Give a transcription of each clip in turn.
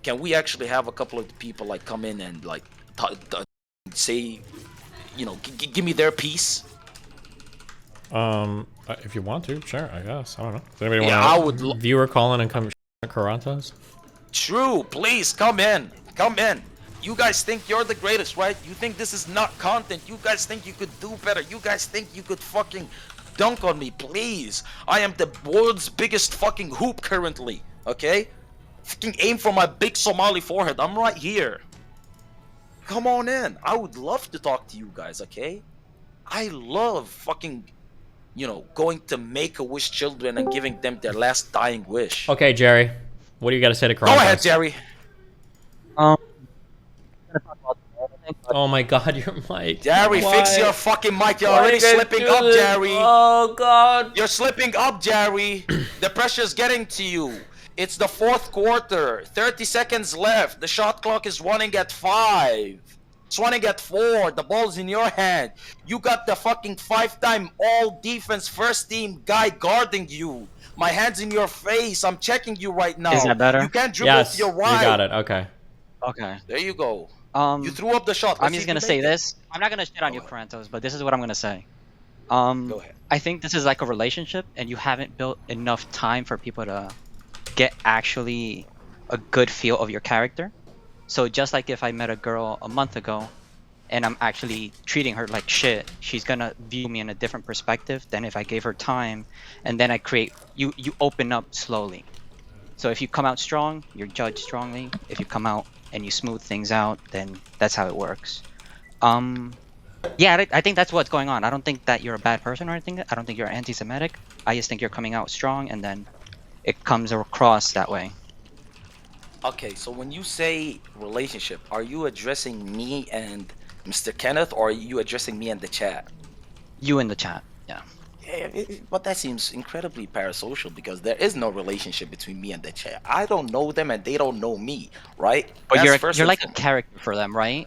can we actually have a couple of the people like come in and like say, you know, give me their piece? If you want to, sure, I guess. I don't know. Does anybody Yeah, want a viewer call in and come Qorantos? True, please come in. Come in. You guys think you're the greatest, right? You think this is not content. You guys think you could do better. You guys think you could fucking dunk on me, please. I am the world's biggest fucking hoop currently, okay? Fucking aim for my big Somali forehead. I'm right here. Come on in. I would love to talk to you guys, okay? I love fucking, you know, going to Make-A-Wish children and giving them their last dying wish. Okay, Jerry. What do you got to say to Qorantos? Go ahead, Jerry. Oh my god, your mic. Jerry, fix your fucking mic. You're already slipping up, Jerry. Oh god. You're slipping up, Jerry. The pressure's getting to you. It's the fourth quarter. 30 seconds left. The shot clock is running at 5. It's running at 4. The ball's in your hand. You got the fucking 5-time all-defense first-team guy guarding you. My hand's in your face. I'm checking you right now. Is that better? You can't dribble to your right. You got it. Okay. Okay. There you go. You threw up the shot. I'm just gonna say this. I'm not gonna shit on you, Qorantos, but this is what I'm gonna say. Go ahead. I think this is like a relationship, and you haven't built enough time for people to get actually a good feel of your character. So just like if I met a girl a month ago, and I'm actually treating her like shit, she's gonna view me in a different perspective than if I gave her time, and then I create. You open up slowly. So if you come out strong, you're judged strongly. If you come out and you smooth things out, then that's how it works. Yeah, I think that's what's going on. I don't think that you're a bad person or anything. I don't think you're anti-Semitic. I just think you're coming out strong, and then it comes across that way. Okay, so when you say relationship, are you addressing me and Mr. Kenneth, or are you addressing me and the chat? You in the chat, yeah. Yeah, but that seems incredibly parasocial because there is no relationship between me and the chat. I don't know them and they don't know me, right? But you're like a character for them, right?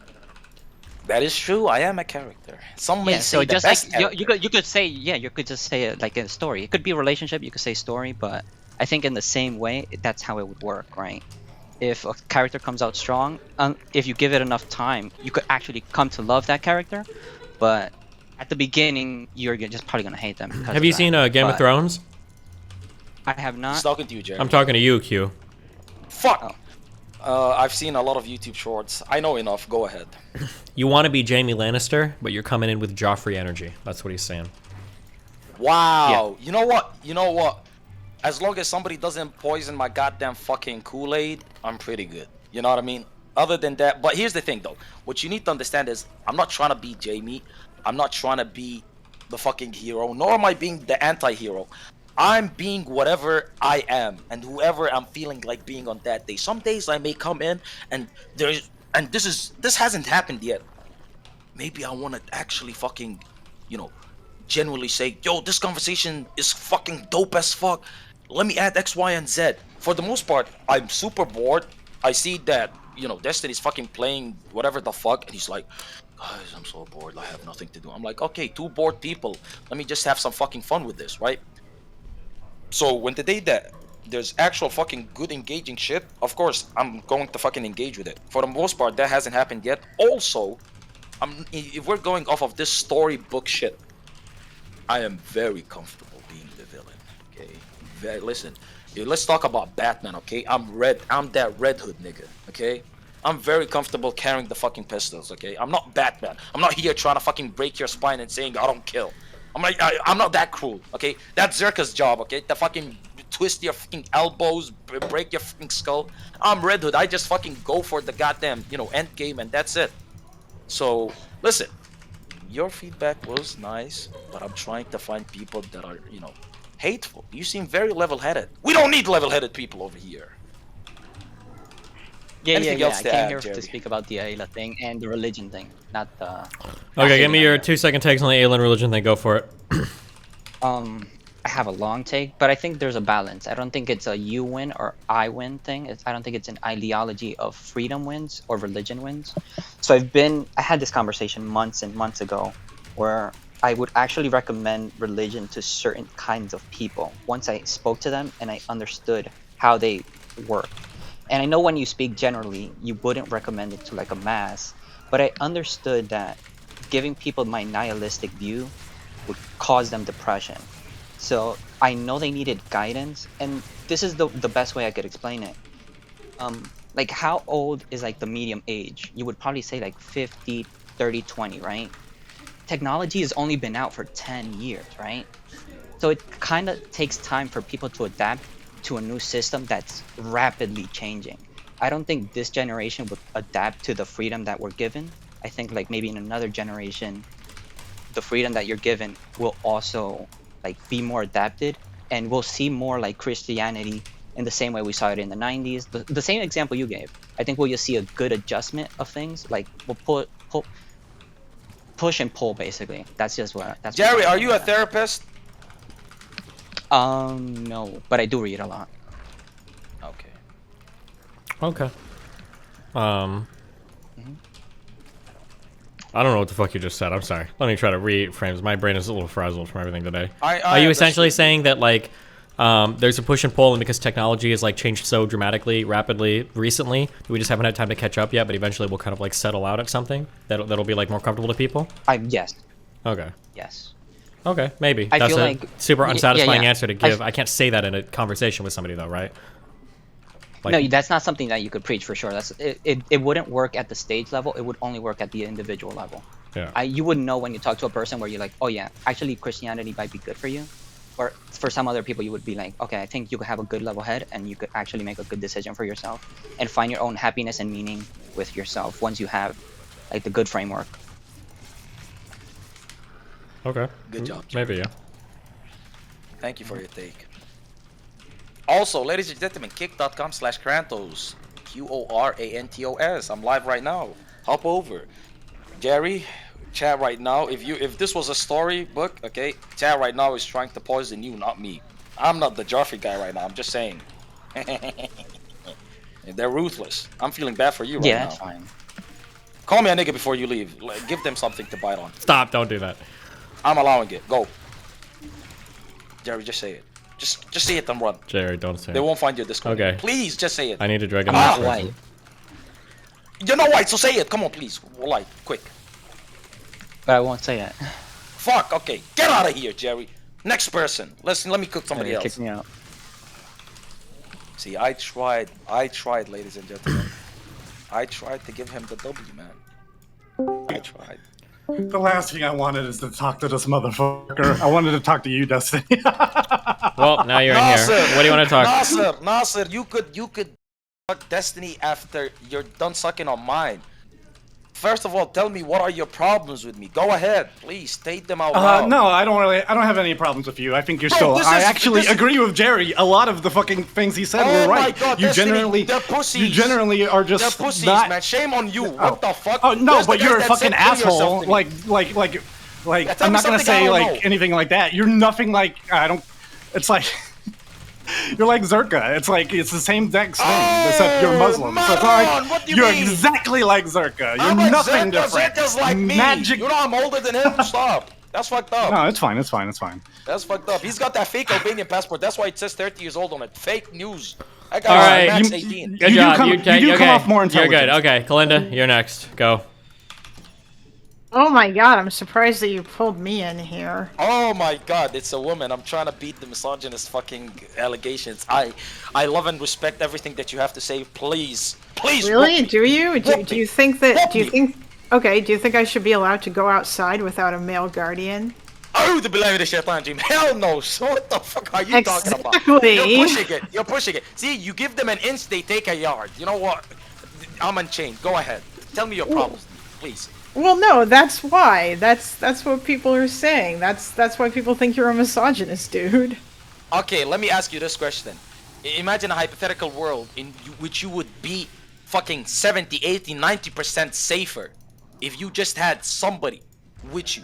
That is true. I am a character. Some may say so the just best like you could say, yeah, you could just say it like in a story. It could be a relationship. You could say story, but I think in the same way, that's how it would work, right? If a character comes out strong, if you give it enough time, you could actually come to love that character. But at the beginning, you're just probably gonna hate them. Have you seen Game of Thrones? I have not. Just talking to you, Jerry. I'm talking to you, Q. Fuck. I've seen a lot of YouTube shorts. I know enough. Go ahead. You want to be Jaime Lannister, but you're coming in with Joffrey energy. That's what he's saying. Wow. Yeah. You know what? You know what? As long as somebody doesn't poison my goddamn fucking Kool-Aid, I'm pretty good. You know what I mean? Other than that, but here's the thing though. What you need to understand is I'm not trying to be Jaime. I'm not trying to be the fucking hero, nor am I being the anti-hero. I'm being whatever I am and whoever I'm feeling like being on that day. Some days I may come in and this hasn't happened yet. Maybe I want to actually fucking, you know, genuinely say, yo, this conversation is fucking dope as fuck. Let me add X, Y, and Z. For the most part, I'm super bored. I see that, you know, Destiny's fucking playing whatever the fuck, and he's like, guys, I'm so bored. I have nothing to do. I'm like, okay, 2 bored people. Let me just have some fucking fun with this, right? So when the day that there's actual fucking good engaging shit, of course, I'm going to fucking engage with it. For the most part, that hasn't happened yet. Also, if we're going off of this storybook shit, I am very comfortable being the villain, okay? Listen, let's talk about Batman, okay? I'm that Red Hood nigga, okay? I'm very comfortable carrying the fucking pistols, okay? I'm not Batman. I'm not here trying to fucking break your spine and saying I don't kill. I'm not that cruel, okay? That's Zherka's job, okay? To fucking twist your fucking elbows, break your fucking skull. I'm Red Hood. I just fucking go for the goddamn, you know, end game, and that's it. So, listen. Your feedback was nice, but I'm trying to find people that are, you know, hateful. You seem very level-headed. We don't need level-headed people over here. Yeah. I came here to speak about the Ayla thing and the religion thing, not the... Okay, give me your 2-second takes on the alien religion thing. Go for it. I have a long take, but I think there's a balance. I don't think it's a you win or I win thing. I don't think it's an ideology of freedom wins or religion wins. So I had this conversation months and months ago where I would actually recommend religion to certain kinds of people once I spoke to them and I understood how they work. And I know when you speak generally, you wouldn't recommend it to like a mass, but I understood that giving people my nihilistic view would cause them depression. So I know they needed guidance, and this is the best way I could explain it. Like how old is like the medium age? You would probably say like 50, 30, 20, right? Technology has only been out for 10 years, right? So it kind of takes time for people to adapt to a new system that's rapidly changing. I don't think this generation would adapt to the freedom that we're given. I think like maybe in another generation, the freedom that you're given will also like be more adapted, and we'll see more like Christianity in the same way we saw it in the 90s. The same example you gave. I think we'll just see a good adjustment of things. Like we'll push and pull basically. That's just what. That's Jerry, what are you a therapist? No, but I do read a lot. Okay. Okay. I don't know what the fuck you just said. I'm sorry. Let me try to reframe. My brain is a little frazzled from everything today. Are you essentially saying that like there's a push and pull, and because technology has like changed so dramatically, rapidly, recently, we just haven't had time to catch up yet, but eventually we'll kind of like settle out at something that'll be like more comfortable to people? Yes. Okay. Yes. Okay, maybe. I That's feel a like super unsatisfying yeah. answer to give. I can't say that in a conversation with somebody though, right? Like, No, that's not something that you could preach for sure. It wouldn't work at the stage level. It would only work at the individual level. yeah. You wouldn't know when you talk to a person where you're like, oh yeah, actually Christianity might be good for you. Or for some other people, you would be like, okay, I think you could have a good level head and you could actually make a good decision for yourself and find your own happiness and meaning with yourself once you have like the good framework. Okay. Good job, Maybe, yeah. Thank you for your take. Also, ladies and gentlemen, kick.com/Qorantos. Qorantos. I'm live right now. Hop over. Jerry, chat right now. If this was a storybook, okay, chat right now is trying to poison you, not me. I'm not the Joffrey guy right now. I'm just saying. They're ruthless. I'm feeling bad for you right now. Yeah, that's fine. Call me a nigga before you leave. Like, give them something to bite on. Stop, don't do that. I'm allowing it. Go. Jerry, just say it. Just say it and run. Jerry, don't say They it. won't find your Discord. Okay. Please, just say it. I need to drag I'm him not out. white. You're not white, so say it. Come on, please. White, quick. But I won't say it. Fuck, okay. Get out of here, Jerry. Next person. Let me cook somebody Yeah, else. kick me out. See, I tried, ladies and gentlemen. I tried to give him the W, man. I tried. The last thing I wanted is to talk to this motherfucker. I wanted to talk to you, Destiny. Well, now you're in here. What do you want to talk? Nasser, you could fuck Destiny after you're done sucking on mine. First of all, tell me, what are your problems with me? Go ahead, please state them out loud. No, I don't have any problems with you. I think you're still. I actually agree with Jerry. A lot of the fucking things he said were right. My God, you Destiny, generally are just they're pussies, not. man. Shame on you. What the fuck? Oh no, There's but the you're a guys that fucking said kill yourself asshole. to me. Like tell I'm me not gonna something I say don't like know. anything like that. You're nothing like I don't. It's like. You're like Zherka. It's like it's the same exact thing, except you're Muslim. So it's like what do you you're mean? exactly like Zherka. You're I'm like nothing Zherka. different. Zherka's like me. Magic. You know I'm older than him. Stop. That's fucked up. No, it's fine. It's fine. It's fine. That's fucked up. He's got that fake Albanian passport. That's why it says 30 years old on it. Fake news. I got All right. max You- 18. Good You do job. come- you you do come off more You're intelligent. good. Okay, Kalinda, you're next. Go. Oh my god, I'm surprised that you pulled me in here. Oh my god, it's a woman. I'm trying to beat the misogynist fucking allegations. I love and respect everything that you have to say. Please. Please. Really? whoop me. Do you? Whoop Do me. you think that? Whoop Do you me. think? Okay. Do you think I should be allowed to go outside without a male guardian? Oh, the beloved of Shaitan Dream. Hell no. So what the fuck are you talking about? Exactly. You're pushing it. You're pushing it. See, you give them an inch, they take a yard. You know what? I'm unchained. Go ahead. Tell me your problems, please. Well, no. That's why. That's what people are saying. That's why people think you're a misogynist, dude. Okay, let me ask you this question. Imagine a hypothetical world in which you would be fucking 70, 80, 90% safer if you just had somebody with you.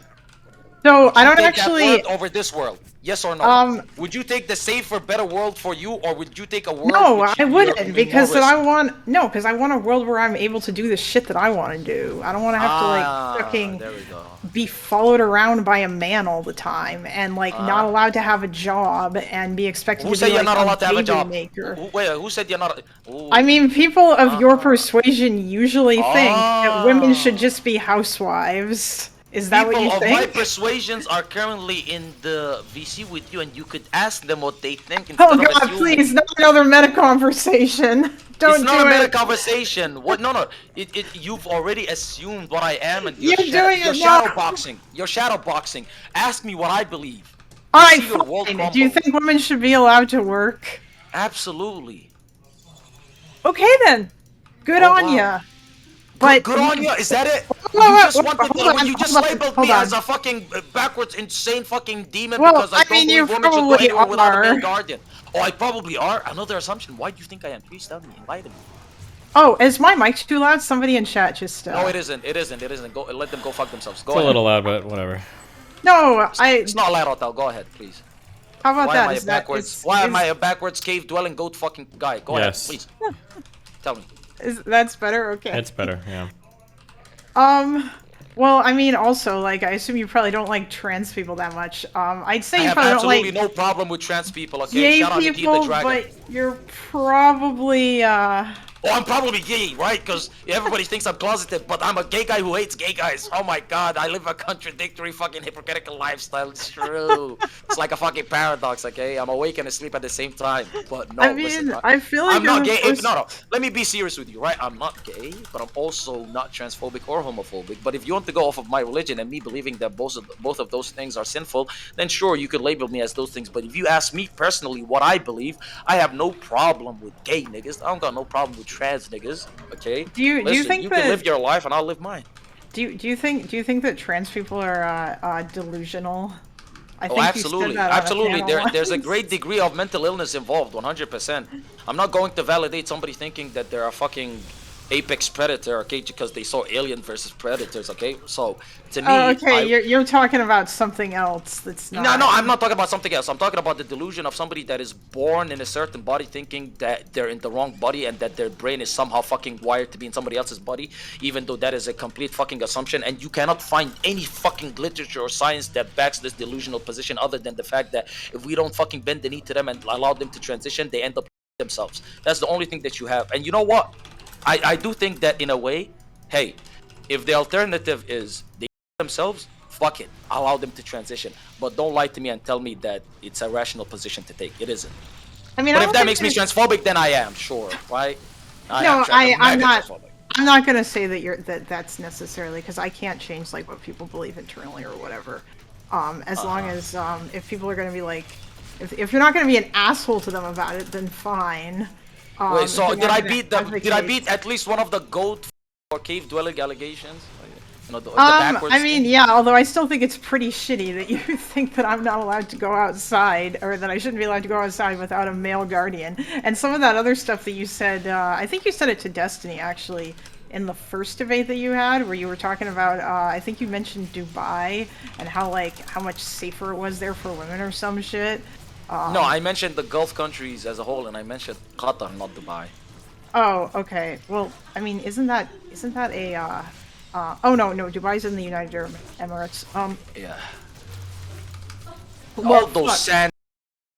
So Would I you don't take actually. that world over this world? Yes or no? Would you take the safer, better world for you, or would you take a world? No, which I you're wouldn't, in because more then I risk? want because I want a world where I'm able to do the shit that I want to do. I don't want to have to like fucking There we go. be followed around by a man all the time and like not allowed to have a job and be expected to be you're like not allowed to have a baby job? maker. Who said you're not? I mean, people of your persuasion usually think that women should just be housewives. Is that what you think? People of my persuasions are currently in the VC with you, and you could ask them what they think. Oh God, please, not another meta conversation. Don't it's not do a meta it. conversation. What? No. You've already assumed what I am, and You're doing it now. shadow boxing. You're shadow boxing. Ask me what I believe. All right, fine. Do you think women should be allowed to work? Absolutely. Okay then. Good on ya. But good on you. Is that it? You just labeled me as a fucking backwards, insane fucking demon because I don't believe women should go anywhere without a male guardian. Oh, I probably are. Another assumption. Why do you think I am? Please tell me. Enlighten me. Oh, is my mic too loud? Somebody in chat just. No, it isn't. It isn't. Go. Let them go fuck themselves. Go it's ahead. a little loud, but whatever. No, It's not loud, Otel. Go ahead, please. How about that? Why am I a backwards cave dwelling goat fucking guy? Go ahead, please. Tell me. That's better. Okay. It's better. Yeah. Well, I mean, also, like, I assume you probably don't like trans people that much. I'd say you probably don't like... I have absolutely no problem with trans people, okay? Gay Shout out to people, the Dragon. but you're probably, Oh, I'm probably gay, right? Because everybody thinks I'm closeted, but I'm a gay guy who hates gay guys. Oh my god, I live a contradictory fucking hypocritical lifestyle. It's true. It's like a fucking paradox, okay? I'm awake and asleep at the same time. But no, I mean, listen, I feel like I'm not gay. No, let me be serious with you, right? I'm not gay, but I'm also not transphobic or homophobic. But if you want to go off of my religion and me believing that both of those things are sinful, then sure, you could label me as those things. But if you ask me personally what I believe, I have no problem with gay niggas. I don't got no problem with trans niggas, okay? Do you think you that can live your life and I'll live mine? Do you think that trans people are delusional? I think absolutely, you said that absolutely. On a There's a great degree of mental illness involved, 100%. I'm not going to validate somebody thinking that they're a fucking apex predator, okay, because they saw Alien versus Predators, okay? So, to me... Oh, okay, you're talking about something else that's not... No, I'm not talking about something else. I'm talking about the delusion of somebody that is born in a certain body thinking that they're in the wrong body and that their brain is somehow fucking wired to be in somebody else's body, even though that is a complete fucking assumption, and you cannot find any fucking literature or science that backs this delusional position other than the fact that if we don't fucking bend the knee to them and allow them to transition, they end up themselves. That's the only thing that you have. And you know what? I do think that in a way, hey, if the alternative is they themselves, fuck it, allow them to transition. But don't lie to me and tell me that it's a rational position to take. It isn't. I mean, but if that makes me transphobic, then I am, sure, right? I'm not. I'm not gonna say that that's necessarily, because I can't change like what people believe internally or whatever. As long as if people are gonna be like, if you're not gonna be an asshole to them about it, then fine. Wait, so did I beat at least one of the goat or cave dwelling allegations? You know, the I mean, yeah, although I still think it's pretty shitty that you think that I'm not allowed to go outside, or that I shouldn't be allowed to go outside without a male guardian. And some of that other stuff that you said, I think you said it to Destiny, actually, in the first debate that you had, where you were talking about, I think you mentioned Dubai, and how much safer it was there for women or some shit. No, I mentioned the Gulf countries as a whole, and I mentioned Qatar, not Dubai. Oh, okay. Well, I mean, isn't that a oh no, Dubai's in the United Arab Emirates. Yeah. Well, all those sand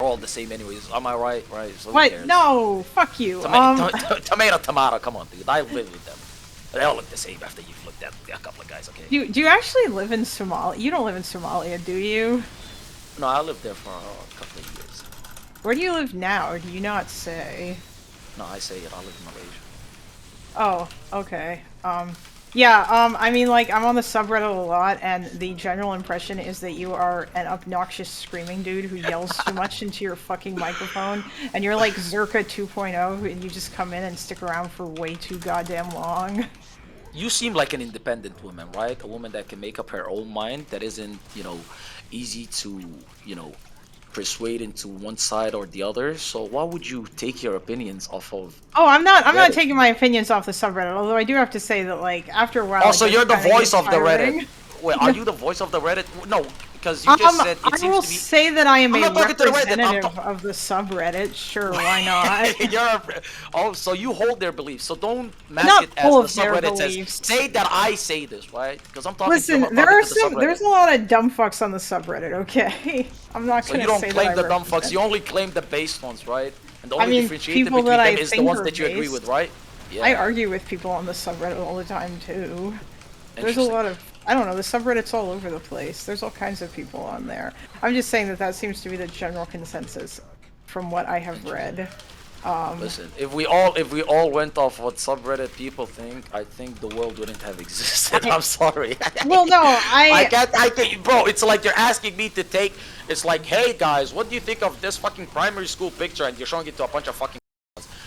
are all the same anyways. Am I right? Right. So what? No, fuck you. Tomato. Come on, dude. I live with them. They all look the same after you've looked at a couple of guys. Okay. Do you actually live in Somalia? You don't live in Somalia, do you? No, I lived there for a couple of years. Where do you live now, or do you not say? No, I say it. I live in Malaysia. Oh, okay. Yeah, I mean, like, I'm on the subreddit a lot, and the general impression is that you are an obnoxious screaming dude who yells too much into your fucking microphone, and you're like Zherka 2.0, and you just come in and stick around for way too goddamn long. You seem like an independent woman, right? A woman that can make up her own mind, that isn't, you know, easy to, you know, persuade into one side or the other. So why would you take your opinions off of? Oh, I'm not taking my opinions off the subreddit, although I do have to say that, like, after a while. Also, you're the voice of the Reddit. Wait, are you the voice of the Reddit? No, because you just said it I seems will to be... say that I am a I'm not talking to the Reddit, representative of the subreddit. Sure, why not? Oh, so you hold their beliefs. So don't mask Not it as full the of their subreddit beliefs. says. Say that I say this, right? Because I'm talking Listen, to I'm there talking are to the some. subreddit. There's a lot of dumb fucks on the subreddit. Okay, I'm not So gonna you don't say claim that the I dumb represent- fucks. You only claim the based ones, right? And the I only mean, differentiator people between that them I is the think ones are that you agree based. with, right? Yeah. I argue with people on the subreddit all the time too. There's a Interesting. lot of, I don't know, the subreddit's all over the place. There's all kinds of people on there. I'm just saying that that seems to be the general consensus from what I have read. Listen, if we all went off what subreddit people think, I think the world wouldn't have existed. I'm sorry. Well, no, I can't, bro. It's like you're asking me to take. It's like, hey guys, what do you think of this fucking primary school picture? And you're showing it to a bunch of fucking.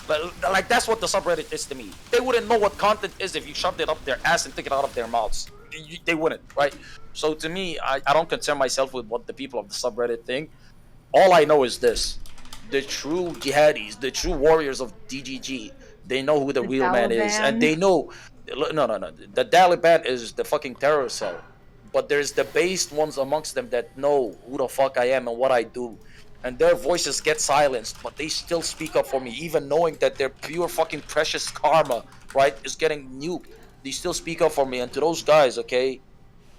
But like that's what the subreddit is to me. They wouldn't know what content is if you shoved it up their ass and took it out of their mouths. They wouldn't, right? So to me, I don't concern myself with what the people of the subreddit think. All I know is this: the true jihadis, the true warriors of DGG, they know who the real man is, and they know. No. The Taliban is the fucking terror cell, but there's the based ones amongst them that know who the fuck I am and what I do. And their voices get silenced, but they still speak up for me, even knowing that their pure fucking precious karma, right, is getting nuked. They still speak up for me. And to those guys, okay,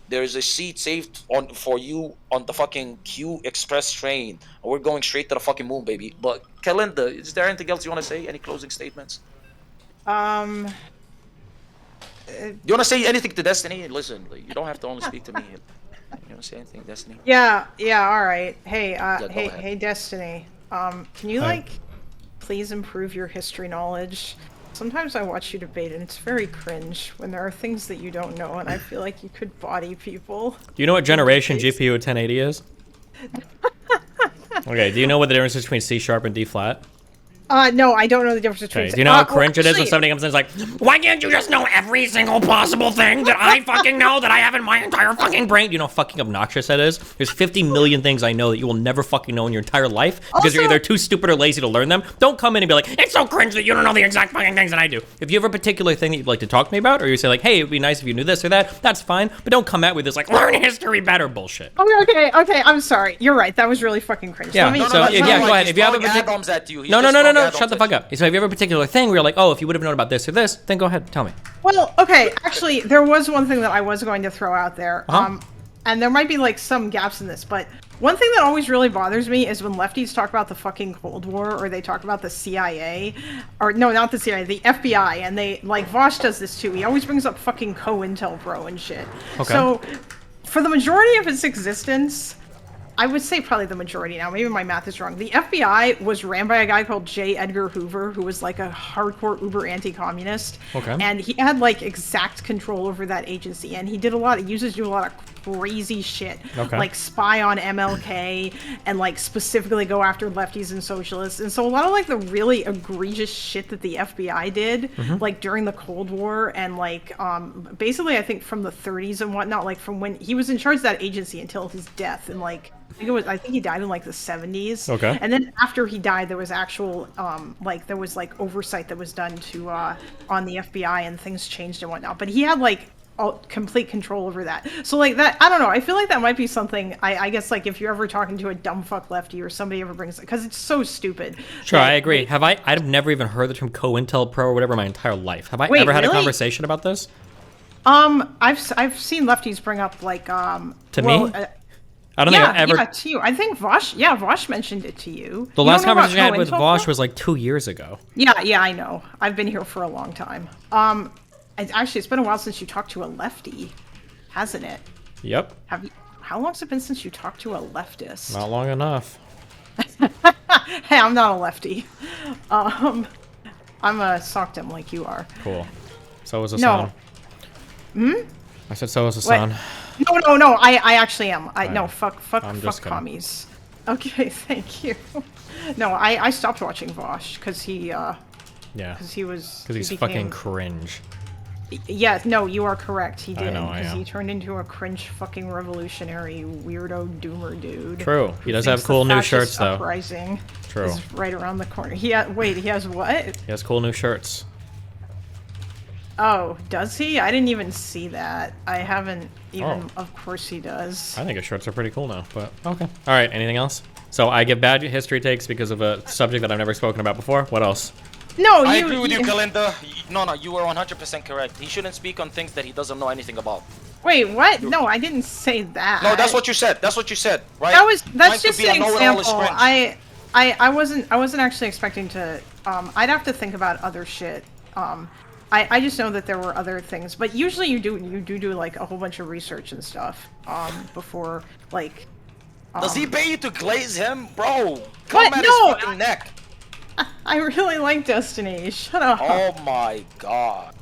there is a seat saved for you on the fucking Q Express train. And we're going straight to the fucking moon, baby. But Kalinda, is there anything else you want to say? Any closing statements? Um, You want to say anything to Destiny? Listen, you don't have to only speak to me. You want to say anything, Destiny? yeah, all right. Hey, go ahead. hey, Destiny. Can you like, please improve your history knowledge? Sometimes I watch you debate and it's very cringe when there are things that you don't know, and I feel like you could body people. Do you know what generation GPU 1080 is? Okay, do you know what the difference is between C sharp and D flat? No, I don't know the difference between. Okay, do you know how cringe it is when somebody comes in and is like, why can't you just know every single possible thing that I fucking know that I have in my entire fucking brain? Do you know how fucking obnoxious that is? There's 50 million things I know that you will never fucking know in your entire life because you're either too stupid or lazy to learn them. Don't come in and be like, it's so cringe that you don't know the exact fucking things that I do. If you have a particular thing that you'd like to talk to me about, or you say like, hey, it'd be nice if you knew this or that, that's fine. But don't come out with this like, learn history better bullshit. Okay, I'm sorry. You're right. That was really fucking cringe. Yeah, go ahead. If you have a no, shut the fuck up. So if you have a particular thing where you're like, oh, if you would have known about this or this, then go ahead, tell me. Well, okay, actually, there was one thing that I was going to throw out there. And there might be like some gaps in this, but one thing that always really bothers me is when lefties talk about the fucking Cold War, or they talk about the CIA, or no, not the CIA, the FBI, and they, like, Vaush does this too. He always brings up fucking COINTELPRO and shit. Okay. So, for the majority of its existence, I would say probably the majority now, maybe my math is wrong. The FBI was ran by a guy called J. Edgar Hoover, who was like a hardcore uber anti-communist. Okay. And he had like exact control over that agency, and he did a lot, he used to do a lot of crazy shit. Okay. Like spy on MLK, and like specifically go after lefties and socialists. And so a lot of like the really egregious shit that the FBI did, like during the Cold War, and like basically I think from the 30s and whatnot, like from when he was in charge of that agency until his death, and like I think he died in like the 70s. Okay. And then after he died, there was actual there was like oversight that was done to on the FBI, and things changed and whatnot. But he had like complete control over that. So like that, I don't know. I feel like that might be something. I guess like if you're ever talking to a dumb fuck lefty, or somebody ever brings it, because it's so stupid. Sure, I agree. I've never even heard the term COINTELPRO or whatever my entire life. Have I ever had a conversation about this? I've seen lefties bring up like to me. I don't think I've ever. Yeah, to you. I think Vaush mentioned it to you. The last conversation I had with Vaush was like 2 years ago. Yeah, I know. I've been here for a long time. It's been a while since you talked to a lefty, hasn't it? Yep. How long's it been since you talked to a leftist? Not long enough. Hey, I'm not a lefty. I'm a sockdem like you are. Cool. So was Hassan. No. I said so was Hassan. No, I actually am. No, fuck commies. Okay, thank you. No, I stopped watching Vaush because he because he's fucking cringe. Yeah, no, you are correct. He did, because he turned into a cringe fucking revolutionary weirdo doomer dude. True. He does have cool new shirts though. Uprising True. is right around the corner. He has what? He has cool new shirts. Oh, does he? I didn't even see that. I haven't even... Oh. Of course he does. I think his shorts are pretty cool now, but okay. All right, anything else? So I give bad history takes because of a subject that I've never spoken about before. What else? No, I agree with you, Kalinda. No, you were 100% correct. He shouldn't speak on things that he doesn't know anything about. Wait, what? No, I didn't say that. No, that's what you said. That's what you said, right? That's just an example. I wasn't actually expecting to. I'd have to think about other shit. I just know that there were other things, but usually you do like a whole bunch of research and stuff before like. Does he pay you to glaze him, bro? Come at his fucking neck. I really like Destiny. Shut up. Oh my god.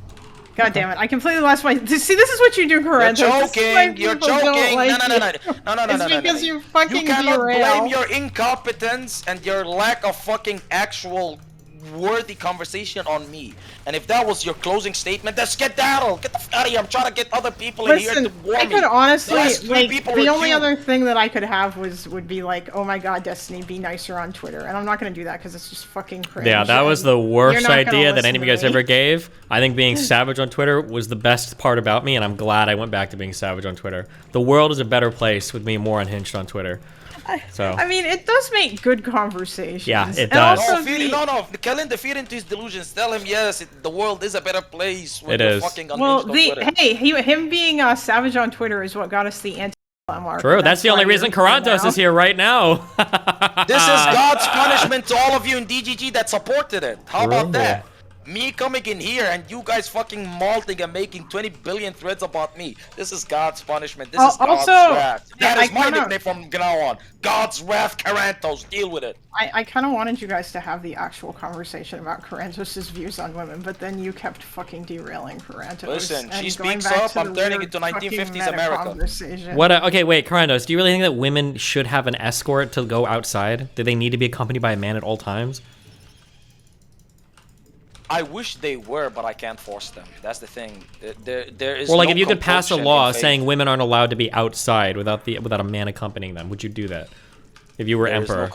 God damn it! I completely lost my. See, this is what you do, Qorantos. You're joking. You're joking. Like no. It's because you fucking You cannot derail. blame your incompetence and your lack of fucking actual worthy conversation on me. And if that was your closing statement, then skedaddle. Get the fuck out of here. I'm trying to get other people in here to warn me. I could honestly, like, the only you. other thing that I could have would be like, oh my god, Destiny, be nicer on Twitter. And I'm not going to do that because it's just fucking cringe. Yeah, that was the worst idea that any of you guys ever gave. I think being savage on Twitter was the best part about me, and I'm glad I went back to being savage on Twitter. The world is a better place with me more unhinged on Twitter. So I mean, it does make good conversations. Yeah, it does. No, Kalinda, feed into his delusions. Tell him, yes, the world is a better place. It is. Fucking on Twitter. Him being savage on Twitter is what got us the anti-Islam mark. True, that's the only reason Qorantos is here right now. This is God's punishment to all of you in DGG that supported it. How about that? Me coming in here and you guys fucking malting and making 20 billion threads about me. This is God's punishment. This is God's wrath. That is my nickname from now on. God's wrath, Qorantos. Deal with it. I kind of wanted you guys to have the actual conversation about Qorantos' views on women, but then you kept fucking derailing Qorantos. Listen, she speaks up, I'm turning into 1950s America. What? Okay, wait, Qorantos, do you really think that women should have an escort to go outside? Do they need to be accompanied by a man at all times? I wish they were, but I can't force them. That's the thing. There is. Or like, if you could pass a law saying women aren't allowed to be outside without a man accompanying them, would you do that? If you were emperor.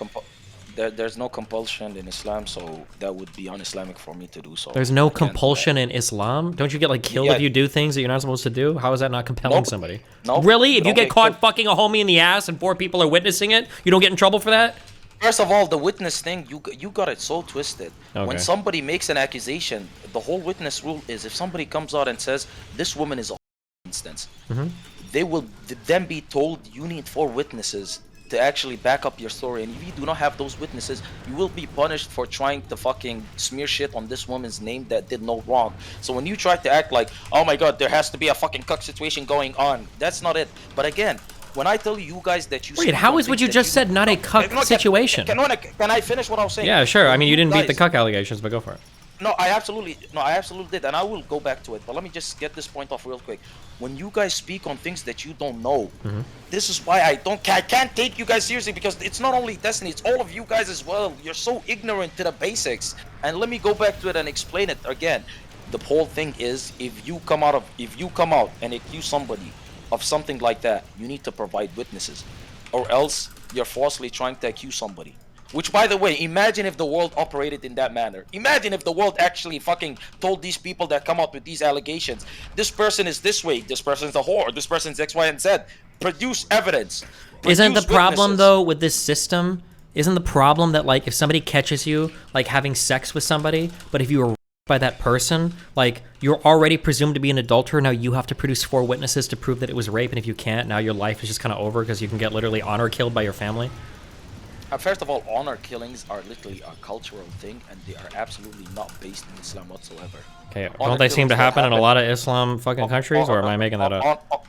There's no compulsion in Islam, so that would be un-Islamic for me to do so. There's no compulsion in Islam? Don't you get like killed if you do things that you're not supposed to do? How is that not compelling somebody? Nope. Really? If you get caught fucking a homie in the ass and 4 people are witnessing it, you don't get in trouble for that? First of all, the witness thing, you got it so twisted. Okay. When somebody makes an accusation, the whole witness rule is if somebody comes out and says, this woman is a instance, they will then be told you need 4 witnesses to actually back up your story. And if you do not have those witnesses, you will be punished for trying to fucking smear shit on this woman's name that did no wrong. So when you try to act like, oh my god, there has to be a fucking cuck situation going on, that's not it. But again, when I tell you guys that you... Wait, how is what you just said not a cuck situation? Can I finish what I was saying? Yeah, sure. I mean, you didn't beat the cuck allegations, but go for it. No, I absolutely did, and I will go back to it. But let me just get this point off real quick. When you guys speak on things that you don't know, this is why I can't take you guys seriously, because it's not only Destiny, it's all of you guys as well. You're so ignorant to the basics. And let me go back to it and explain it again. The whole thing is, if you come out and accuse somebody of something like that, you need to provide witnesses, or else you're falsely trying to accuse somebody. Which, by the way, imagine if the world operated in that manner. Imagine if the world actually fucking told these people that come up with these allegations, this person is this way, this person's a whore, this person's X, Y, and Z. Produce evidence. Isn't the problem, though, with this system, isn't the problem that, like, if somebody catches you, like, having sex with somebody, but if you were by that person, like, you're already presumed to be an adulterer, now you have to produce 4 witnesses to prove that it was rape, and if you can't, now your life is just kind of over because you can get literally honor killed by your family? First of all, honor killings are literally a cultural thing, and they are absolutely not based in Islam whatsoever. Okay, don't they seem to happen in a lot of Islam fucking countries, or am I making that up?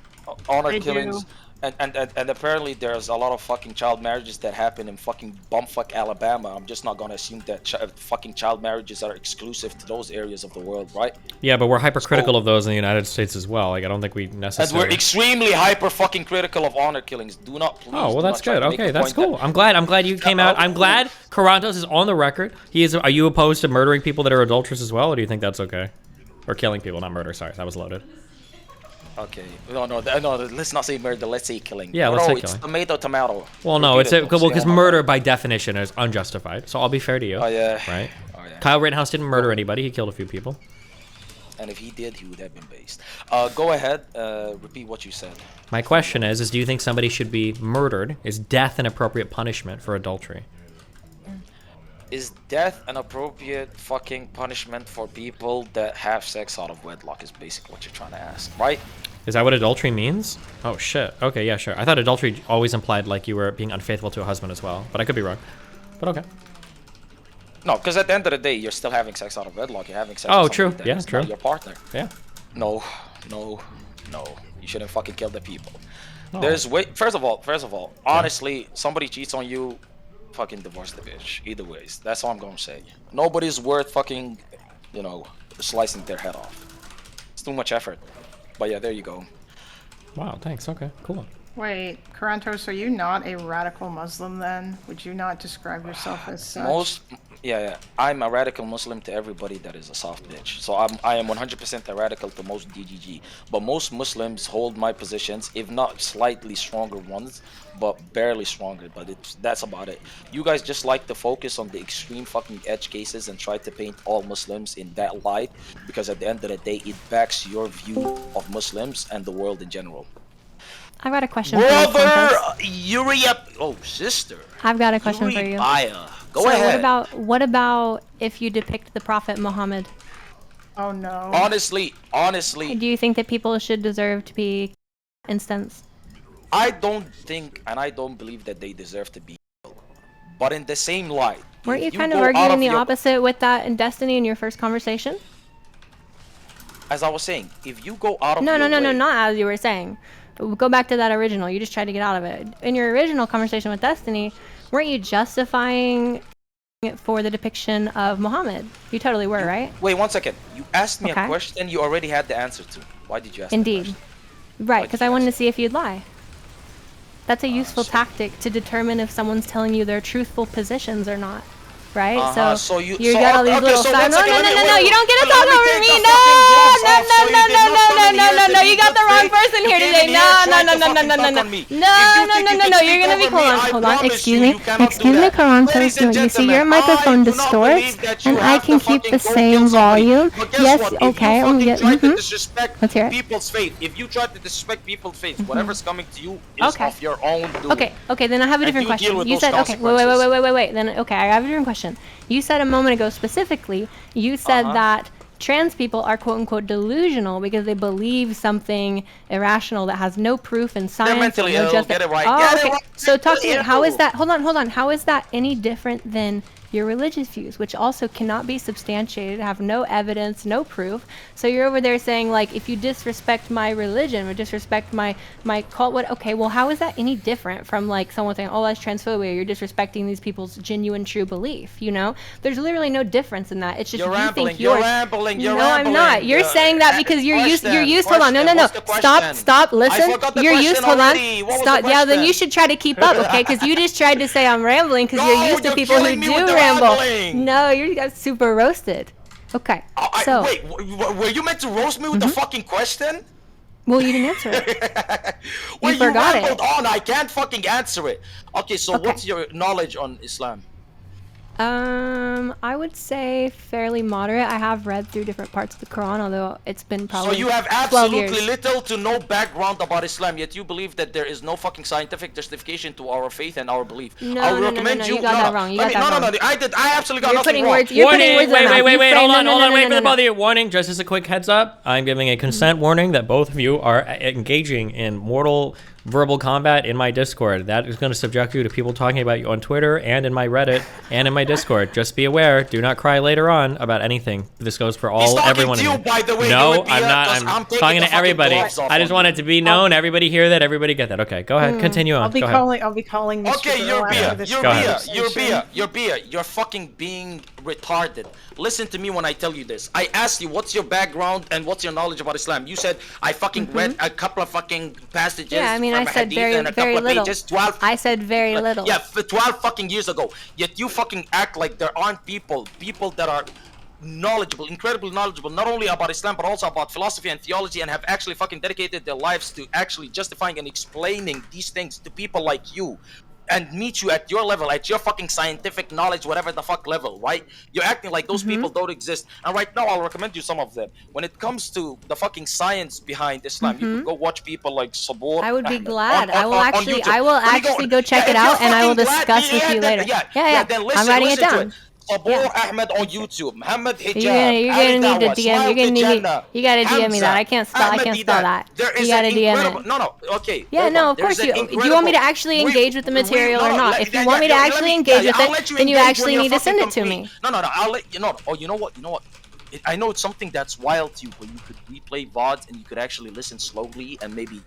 Honor killings, and apparently there's a lot of fucking child marriages that happen in fucking bumfuck Alabama. I'm just not gonna assume that fucking child marriages are exclusive to those areas of the world, right? Yeah, but we're hypercritical of those in the United States as well. Like, I don't think we necessarily... And we're extremely hyper fucking critical of honor killings. Do not please. Oh, well, that's good. Okay, that's cool. I'm glad you came out. I'm glad Qorantos is on the record. Are you opposed to murdering people that are adulterous as well, or do you think that's okay? Or killing people, not murder. Sorry, that was loaded. Okay. No, let's not say murder, let's say killing. Yeah, let's say it's killing. Tomato. Well, no, it's because murder by definition is unjustified. So I'll be fair to you. Oh, yeah. Right? Oh, yeah. Kyle Rittenhouse didn't murder anybody. He killed a few people. and if he did, he would have been based. Go ahead, repeat what you said. My question is do you think somebody should be murdered? Is death an appropriate punishment for adultery? Is death an appropriate fucking punishment for people that have sex out of wedlock is basically what you're trying to ask, right? Is that what adultery means? Oh shit. Okay, yeah, sure. I thought adultery always implied like you were being unfaithful to a husband as well, but I could be wrong. But okay. No, because at the end of the day, you're still having sex out of wedlock. You're having sex. Oh, with true. That Yeah, is true. not your partner. Yeah. No. You shouldn't fucking kill the people. No. There's way. First of all, honestly, somebody cheats on you, fucking divorce the bitch. Either ways, that's all I'm gonna say. Nobody's worth fucking, you know, slicing their head off. It's too much effort. But yeah, there you go. Wow, thanks. Okay, cool. Wait, Qorantos, are you not a radical Muslim then? Would you not describe yourself as such? Yeah, I'm a radical Muslim to everybody that is a soft bitch. So I am 100% a radical to most DGG. But most Muslims hold my positions, if not slightly stronger ones, but barely stronger. But that's about it. You guys just like to focus on the extreme fucking edge cases and try to paint all Muslims in that light, because at the end of the day, it backs your view of Muslims and the world in general. I've got a question Brother, for you. Eurybia. Oh, sister. I've got a question for you. Eurybia. Go so ahead. What about if you depict the Prophet Muhammad? Oh no. Honestly. Do you think that people should deserve to be instanced? I don't think and I don't believe that they deserve to be killed. But in the same light. Weren't you kind of arguing the opposite with that in Destiny in your first conversation? As I was saying, if you go out of No, your way, not as you were saying. Go back to that original. You just tried to get out of it. In your original conversation with Destiny, weren't you justifying it for the depiction of Muhammad? You totally were, right? Wait 1 second. You asked me a question you already had the answer to. Why did you ask me Indeed. the question? Right, because I wanted to see if you'd lie. That's a useful tactic to determine if someone's telling you their truthful positions or not. Right? So you got all these little facts. No, you don't get to talk over me. No. You got the wrong person here today. No. You're gonna be hold on. Excuse me, Qorantos. You see your microphone distorts, and I can keep the same volume. Yes. Okay. Let's hear it. People's faith. If you try to disrespect people's faith, whatever's coming to you is of your own doing. Okay. Then I have a different question. You said wait. Then I have a different question. You said a moment ago specifically, you said that trans people are quote unquote delusional because they believe something irrational that has no proof in science. They're mentally ill. Get it right. So talk to me. How is that? Hold on. How is that any different than your religious views, which also cannot be substantiated, have no evidence, no proof? So you're over there saying, like, if you disrespect my religion or disrespect my cult, what? Okay, well, how is that any different from like someone saying, oh, that's transphobia, you're disrespecting these people's genuine true belief? You know, there's literally no difference in that. It's just you're rambling. You're rambling. No, I'm not. You're saying that because you're used. Hold on. No. Stop. Listen. You're used. Hold on. Stop. Yeah. Then you should try to keep up, okay? Because you just tried to say I'm rambling because you're used to people who do ramble. No, you got super roasted. Okay. So wait, were you meant to roast me with the fucking question? Well, you didn't answer it. Well, you forgot it. On. I can't fucking answer it. Okay, so what's your knowledge on Islam? I would say fairly moderate. I have read through different parts of the Quran, although it's been probably 12 years. So you have absolutely little to no background about Islam, yet you believe that there is no fucking scientific justification to our faith and our belief. No, you got that wrong. No, I absolutely got nothing wrong. Warning, wait, hold on, wait for the both of you. Warning, just as a quick heads up, I'm giving a consent warning that both of you are engaging in mortal verbal combat in my Discord. That is going to subject you to people talking about you on Twitter and in my Reddit and in my Discord. Just be aware. Do not cry later on about anything. This goes for everyone. To you, by the way, no, I'm not. I'm talking to everybody. I just want it to be known. Everybody hear that. Everybody get that. Okay, go ahead. Continue on. I'll be calling. Okay, Eurybia, you're fucking being retarded. Listen to me when I tell you this. I asked you what's your background and what's your knowledge about Islam. You said I fucking read a couple of fucking passages. Yeah, I mean, I said very little. Pages, 12, I said very little. Yeah, 12 fucking years ago. Yet you fucking act like there aren't people that are knowledgeable, incredibly knowledgeable, not only about Islam but also about philosophy and theology, and have actually fucking dedicated their lives to actually justifying and explaining these things to people like you. and meet you at your level, at your fucking scientific knowledge, whatever the fuck level, right? You're acting like those people don't exist. And right now, I'll recommend you some of them. When it comes to the fucking science behind Islam, you can go watch people like Sabor. I would be Ahmed glad. on I will YouTube. actually go check it out, and I will discuss with you later. Yeah. Then listen, I'm writing it listen to down. Sabor Ahmed on YouTube, Muhammad Hijab, You're gonna need to DM. You gotta DM me that. I can't spell that. There You is gotta an DM incredible. it. No, okay. Yeah, hold no, on. of course There's you. an Do you want me to incredible- actually engage with the material or not? If you yeah, want me to yeah, actually engage with I'll it, let then you engage when actually you're need to fucking send it to complete. me. No, I'll let you know. Oh, you know what? I know it's something that's wild to you, but you could replay VODs and you could actually listen slowly and maybe,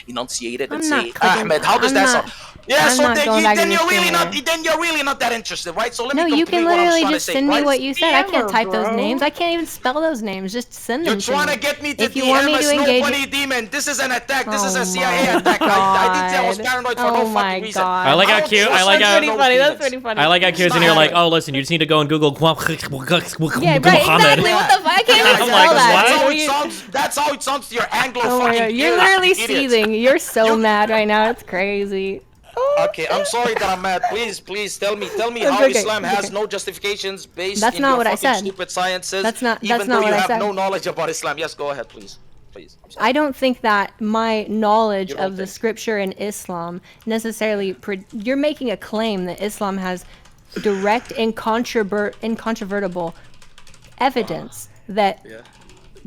enunciate it and I'm say, not clicking- Ahmed, how does I'm that not- sound? Yeah, I'm so not going back then in you're the really stream not. Then you're really not that interested, right? So let me No, you complete can what I was literally trying to just say, send me right? what you said. I can't Spammer, type those bro. names. I can't even spell those names. Just send them You're to trying me. to get me to If you want me DM to us, no engage- funny demon. This is an attack. This is Oh a CIA my attack. I didn't say I was God. paranoid for Oh no my fucking reason. God. I like how don't cute. trust I like no how. That's pretty funny. That's demons. pretty funny. I like how kids and you're like, oh, listen, you just need to go and Google Yeah, right. Muhammad. Exactly. What the fuck? I can't even I'm spell like, that. what? What are you- That's how it sounds to your Anglo Oh my fucking God. You're ears, literally you idiots. seething. You're so mad right now. It's crazy. Okay, I'm sorry that I'm mad. Please tell me It's how okay, Islam it's has okay. no justifications based That's in not your what I fucking said. stupid sciences. That's not even though what you I have said. no knowledge about Islam. Yes, go ahead, please. I'm sorry. I don't think that my knowledge You don't of the think? scripture in Islam necessarily. You're making a claim that Islam has direct, incontrovertible evidence that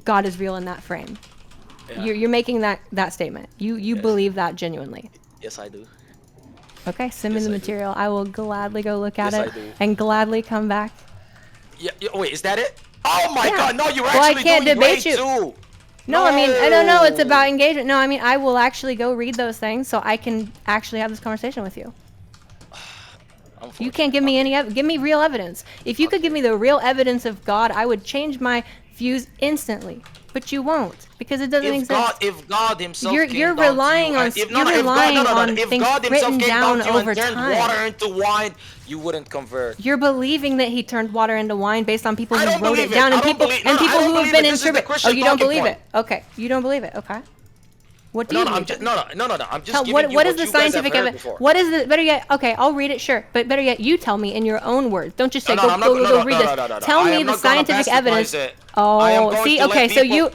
God is real in that frame. Yeah. You're making that statement. You believe that genuinely. Yes, I do. Okay, send me Yes, the I do. material. I will gladly go look at Yes, I it do. and gladly come back. Yeah, wait, is that it? Oh my Yeah. God, no, you're Well, I actually can't doing debate great you. too. No, I mean, I don't know. It's No. about engagement. No, I mean, I will actually go read those things so I can actually have this conversation with you. You can't give me give me real evidence. If you could give me the real evidence of God, I would change my views instantly. But you won't, because it doesn't exist. If God Himself You're came down relying to you, on- and if, you're relying on if things God Himself written came down to you over and turned time. water into wine, you wouldn't convert. You're believing that he turned water into wine based on people I who don't wrote believe it down it. and I don't people believe- no, no, I who don't have believe been it. This is the interpreted. Christian Oh, you don't talking believe point. it? Okay, you don't believe it. Okay. What do you believe? No, I'm just giving what you what is what the you guys have scientific heard evidence? before. What is the better yet? Okay, I'll read it, sure. But better yet, you tell me in your own words. Don't just say No, no, I'm not- go no, read this. no. Tell I me am the not gonna scientific pacifize evidence. it. I am Oh, going see, to let okay, so people-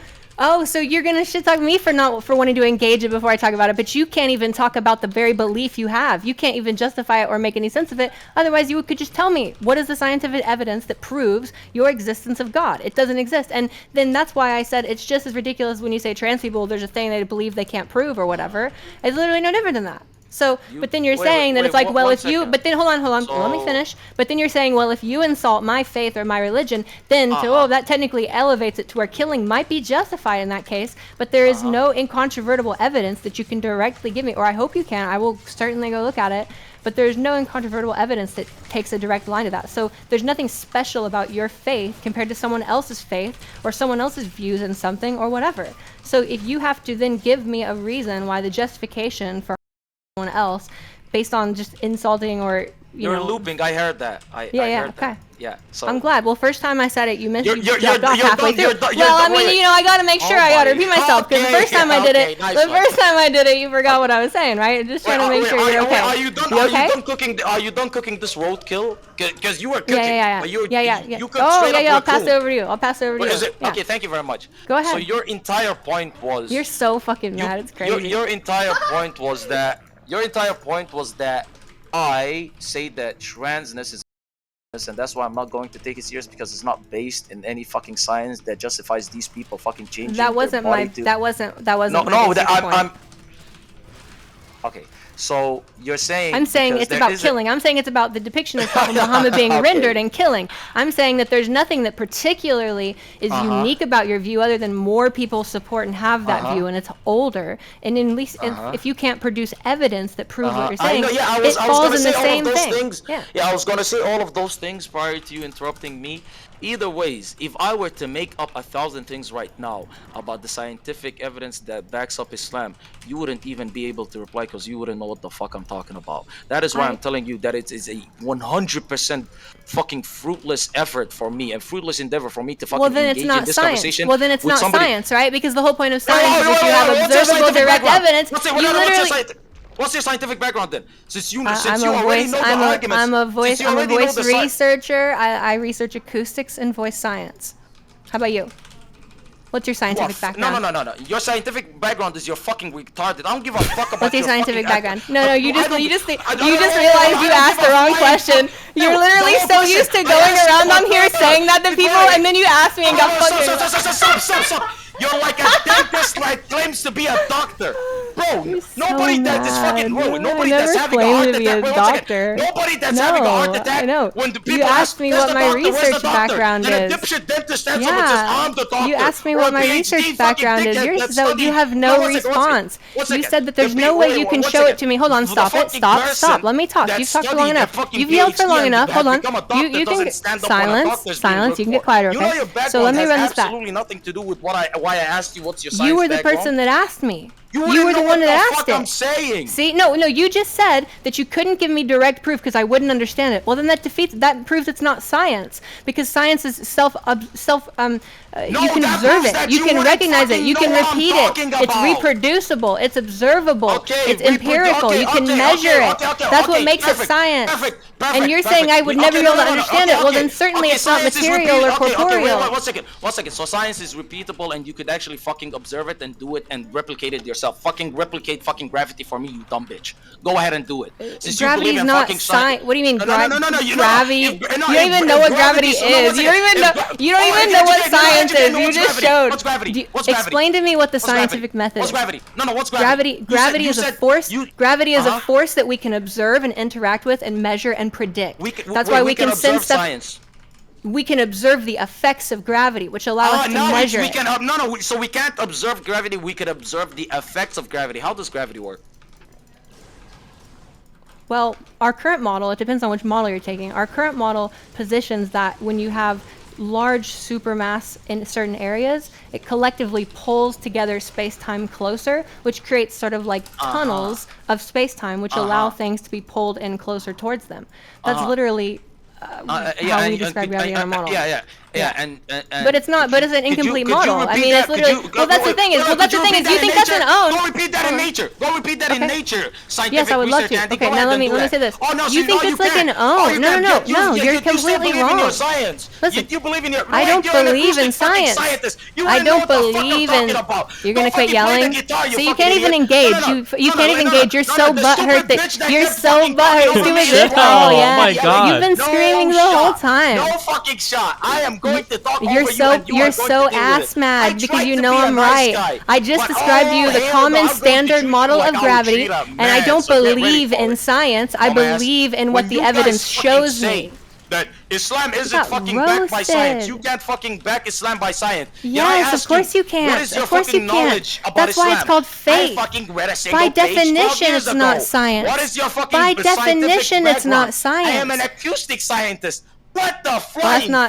so you're gonna shit talk me for wanting to engage it before I talk about it, but you can't even talk about the very belief you have. You can't even justify it or make any sense of it. Otherwise, you could just tell me what is the scientific evidence that proves your existence of God. It doesn't exist, and then that's why I said it's just as ridiculous when you say trans people. There's a thing they believe they can't prove or whatever. It's literally no different than that. So, but then you're saying that it's like, well, if you, but then hold on, let me finish. But then you're saying, well, if you insult my faith or my religion, then that technically elevates it to where killing might be justified in that case. But there is no incontrovertible evidence that you can directly give me, or I hope you can. I will certainly go look at it. But there's no incontrovertible evidence that takes a direct line to that. So there's nothing special about your faith compared to someone else's faith or someone else's views in something or whatever. So if you have to then give me a reason why the justification for someone else based on just insulting or You're looping. I heard that. I yeah, heard okay. that. Yeah. So I'm glad. Well, first time I said it, you missed. You You're dropped off halfway through. you're Well, I done- mean, wait. I gotta make sure Oh I gotta my- repeat myself because the okay, first time I did okay, it, nice the one. first time I did it, you forgot what I was saying, right? Just trying to make sure you're okay. Are you done? You okay? Are you done cooking? Are you done cooking this roadkill? Because you were cooking. Yeah. But you cooked Oh, straight up I'll pass it raccoon. over to you. I'll pass it over to What you. is it? Yeah. Okay, thank you very much. Go ahead. So your entire point was. You're so fucking mad. It's crazy. Your entire point was that. Your entire point was that I say that transness is. And that's why I'm not going to take it serious because it's not based in any fucking science that justifies these people fucking changing That wasn't their body my. to... That wasn't. No, my that basic point. I'm. Okay, so you're saying. I'm saying because it's there about is a- killing. I'm saying it's about the depiction of Prophet Muhammad being Okay. rendered and killing. I'm saying that there's nothing that particularly is unique about your view other than more people support and have that view and it's older. And at least if you can't produce evidence that proves what you're saying, it falls in the same thing. Yeah, I was gonna say all of those things prior to you interrupting me. Either ways, if I were to make up 1,000 things right now about the scientific evidence that backs up Islam, you wouldn't even be able to reply because you wouldn't know what the fuck I'm talking about. That is why I'm telling you that it is a 100% fucking fruitless effort for me and fruitless endeavor for me to fucking engage in this conversation. Well, then it's with not somebody. science, right? Because the whole point of science is if you have observable direct evidence, you literally... What's your scientific background then? Since you I'm already know the arguments. I'm a voice researcher. I research acoustics and voice science. How about you? What's your scientific background? No. Your scientific background is you're fucking retarded. I don't give a fuck about What's your scientific background? No, you just realized you you asked the wrong question. You're literally so used to going around on here saying that to people, and then you asked me and got fucking. Stop. You're like a dentist that claims to be a doctor. Bro, nobody that is fucking nobody that's having a heart attack. Nobody that's having a heart attack. I know. When the people You asked me what my research background is. And a dipshit dentist stands up and says, I'm the doctor. You asked me what my research background is. You have no response. You said that there's no way you can show it to me. Hold on, stop. Let me talk. You've talked for long enough. You've yelled for long enough. Hold on. You can silence. You can get quieter, okay? So let me run this back. Absolutely nothing to do with why I asked you what's your science You were the background. person that asked me. You were the one that asked it. I'm saying. See, no, you just said that you couldn't give me direct proof because I wouldn't understand it. Well, then that proves it's not science, because science is you can observe it, you can recognize it, you can repeat it. It's reproducible, it's observable, it's empirical, you can measure it. That's what makes it science. And you're saying I would never be able to understand it. Well, then certainly it's not material or corporeal. Wait, 1 second. So science is repeatable, and you could actually fucking observe it and do it and replicate it yourself. Fucking replicate fucking gravity for me, you dumb bitch. Go ahead and do it. Gravity is not science. What do you mean? No. Gravity? You don't even know what gravity is. You don't even know what science is. You just showed. What's gravity? Explain to me what the scientific method is. What's gravity? No, what's gravity? Gravity is a force. Gravity is a force that we can observe and interact with and measure and predict. That's why we can sense stuff. We can observe the effects of gravity, which allow us to measure it. So we can't observe gravity. We can observe the effects of gravity. How does gravity work? Well, our current model, it depends on which model you're taking. Our current model positions that when you have large supermass in certain areas, it collectively pulls together space-time closer, which creates sort of like tunnels of space-time, which allow things to be pulled in closer towards them. That's literally how we describe gravity in our model. But it's not. But it's an incomplete model. I mean, it's literally. Well, that's the thing is. You think that's an own. Go repeat that in nature. Go repeat that in nature. Yes, I would love to. Okay, now let me say this. You think it's like an own? No. You're completely wrong. Listen, you believe in your. I don't believe in science. I don't believe in. You're gonna quit yelling. See, you can't even engage. You can't even engage. You're so butthurt that you're so butthurt doing this. Oh yeah. My God. You've been screaming the whole time. No fucking shot. I am going to talk over you're so ass mad because you know I'm right. I just described to you the common standard model of gravity, and I don't believe in science. I believe in what the evidence shows me. That Islam isn't fucking backed by science. You can't fucking back Islam by science. Yes, of course you can't. What is your fucking knowledge about That's Islam? why it's called faith. I fucking read a single by page definition, 12 years it's not ago. science. What is your fucking By definition, it's not science. I am an acoustic scientist. What the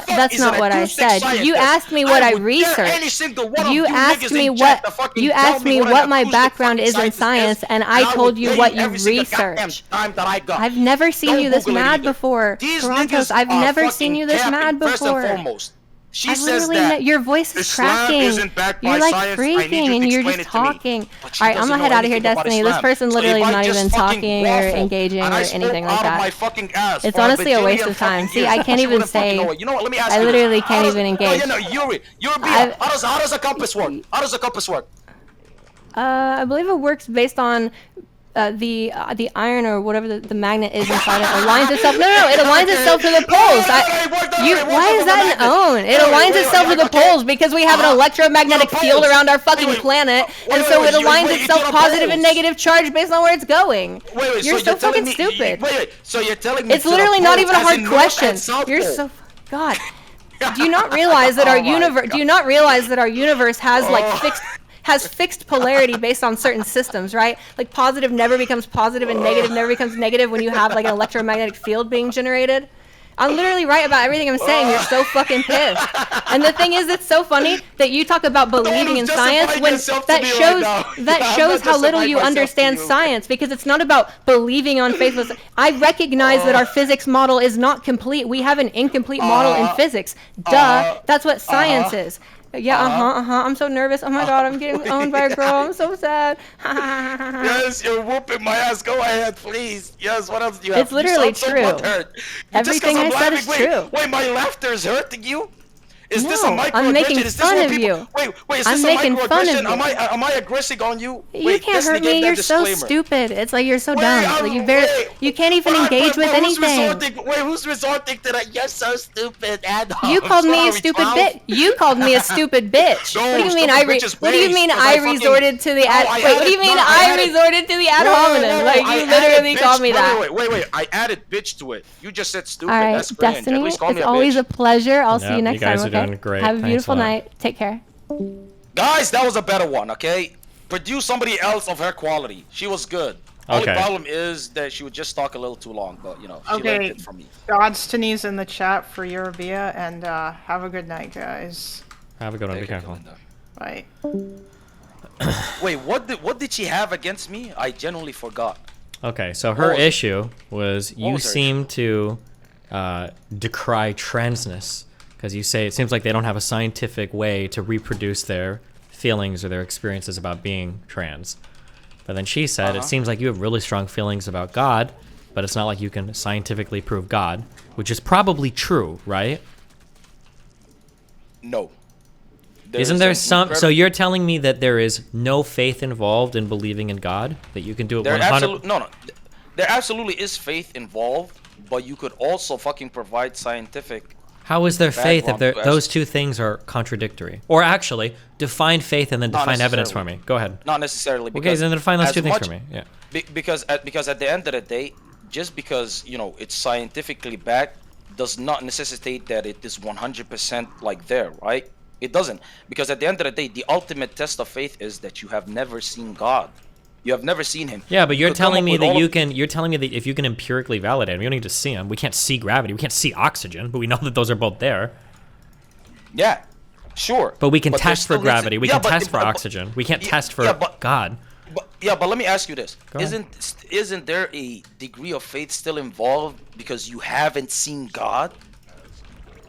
that's not what I said. Scientist? You asked me what I researched. You asked me what my background is in science, and I told you what you research. I've never seen you this mad before, Qorantos. I've never seen you this mad before. She says that your voice is cracking. You're like freaking and you're just talking. Alright, I'm gonna head out of here, Destiny. This person literally is not even talking or engaging or anything like that. It's honestly a waste of time. See, I can't even say. I literally can't even engage. Eurybia, how does a compass work? How does a compass work? I believe it works based on the iron or whatever the magnet is inside it aligns itself. No, it aligns itself to the poles. Why is that an own? It aligns itself to the poles because we have an electromagnetic field around our fucking planet, and so it aligns itself positive and negative charge based on where it's going. You're so fucking stupid. So you're telling me it's literally not even a hard question. You're so God. Do you not realize that our universe? Do you not realize that our universe has fixed polarity based on certain systems, right? Like positive never becomes positive and negative never becomes negative when you have like an electromagnetic field being generated. I'm literally right about everything I'm saying. You're so fucking pissed. And the thing is, it's so funny that you talk about believing in science when that shows how little you understand science, because it's not about believing on faith. I recognize that our physics model is not complete. We have an incomplete model in physics. Duh. That's what science is. Yeah, I'm so nervous. Oh my god, I'm getting owned by a girl. I'm so sad. Yes, you're whooping my ass. Go ahead, please. Yes, what else do you have? It's literally you sound true. So butthurt. Everything I said is true. Wait, my laughter is hurting you? Is this a No, microaggression? I'm making Is this fun what of people... you. Wait, is I'm this a making fun of microaggression? you. Am I aggressing on you? You Wait, can't hurt Destiny, me. get You're that so disclaimer. stupid. It's like you're so Wait, dumb. Like you can't even engage with anything. Who's resorting to that? You're so stupid, Adam. You called me a Sorry, stupid 12. bitch. You called me a stupid bitch. No, What do you mean stupid I? bitch is What do you based, mean 'cause I fucking- resorted to the ad? No, Wait, what do you mean I resorted to the ad hominem? Like you literally called me that. Wait. I added bitch to it. You just said stupid. All right, That's cringe. At Destiny. least call me It's a always bitch. a pleasure. I'll see Yep, you next you guys time. are Okay. doing great. Have a Thanks beautiful a lot. night. Take care. Guys, that was a better one, okay? Produce somebody else of her quality. She was good. Only Okay. problem is that she would just talk a little too long, but she learned Okay. it from me. Godstony's in the chat for Eurybia, and have a good night, guys. Have a good one. Be Thank you, careful. Linda. Bye. Wait, what did she have against me? I genuinely forgot. Okay, so her was it? issue was you was her seem to decry transness because you say it seems like they don't have a scientific way to reproduce their feelings or their experiences about being trans. But then she said it seems like you have really strong feelings about God, but it's not like you can scientifically prove God, which is probably true, right? No. Isn't there some? So you're telling me that there is no faith involved in believing in God? That you can do it 100? No. There absolutely is faith involved, but you could also fucking provide scientific. How is there faith if background to those two things are contradictory? Or actually, define faith and then Not define evidence for necessarily. me. Go ahead. Not necessarily. Okay, Because then define those as two things much- for me. Yeah. Because at the end of the day, just because it's scientifically backed does not necessitate that it is 100% like there, right? It doesn't, because at the end of the day, the ultimate test of faith is that you have never seen God. You have never seen him. Yeah, but you're could come telling up me with that all you of- can. You're telling me that if you can empirically validate him, we don't need to see him. We can't see gravity. We can't see oxygen, but we know that those are both there. Yeah, sure. But we can there test for still needs to- gravity. We Yeah, can but- test for but- oxygen. We can't yeah, test for yeah, but- God. But let me ask you this: Go ahead. Isn't there a degree of faith still involved because you haven't seen God?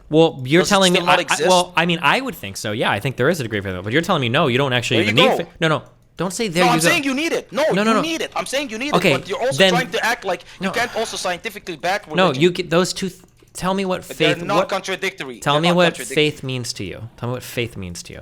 Well, you're Does it telling me. still not exist? Well, I mean, I would think so. Yeah, I think there is a degree of faith, but you're telling me no. You don't actually There even you need. go. No. Don't say there. No, you I'm go. saying you need it. No, No, you no. need it. I'm saying you need Okay, it, but you're also then- trying to act like you No. can't also scientifically back religion. No, you get those two. Tell me what They're faith. not What, contradictory. tell They're me not what contradictory. faith means to you. Tell me what faith means to you.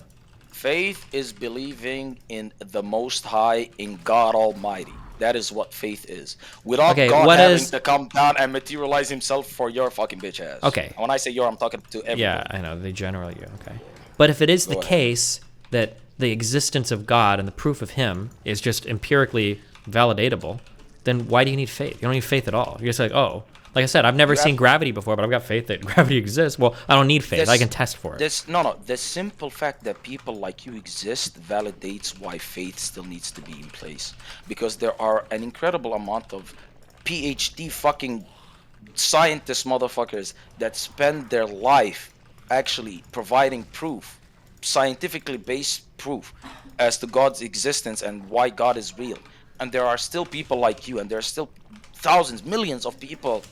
Faith is believing in the Most High, in God Almighty. That is what faith is. Without Okay, God what having is- to come down and materialize himself for your fucking bitch ass. Okay. And when I say your, I'm talking to everyone. Yeah, I know. They generally you. Okay. But if it is the Go ahead. case that the existence of God and the proof of Him is just empirically validatable, then why do you need faith? You don't need faith at all. You're just like, oh, like I said, I've never seen gravity before, but I've got faith that gravity exists. Well, I don't need faith. I can test for it. No. The simple fact that people like you exist validates why faith still needs to be in place. Because there are an incredible amount of PhD fucking scientist motherfuckers that spend their life actually providing proof, scientifically based proof, as to God's existence and why God is real. And there are still people like you, and there are still thousands, millions of people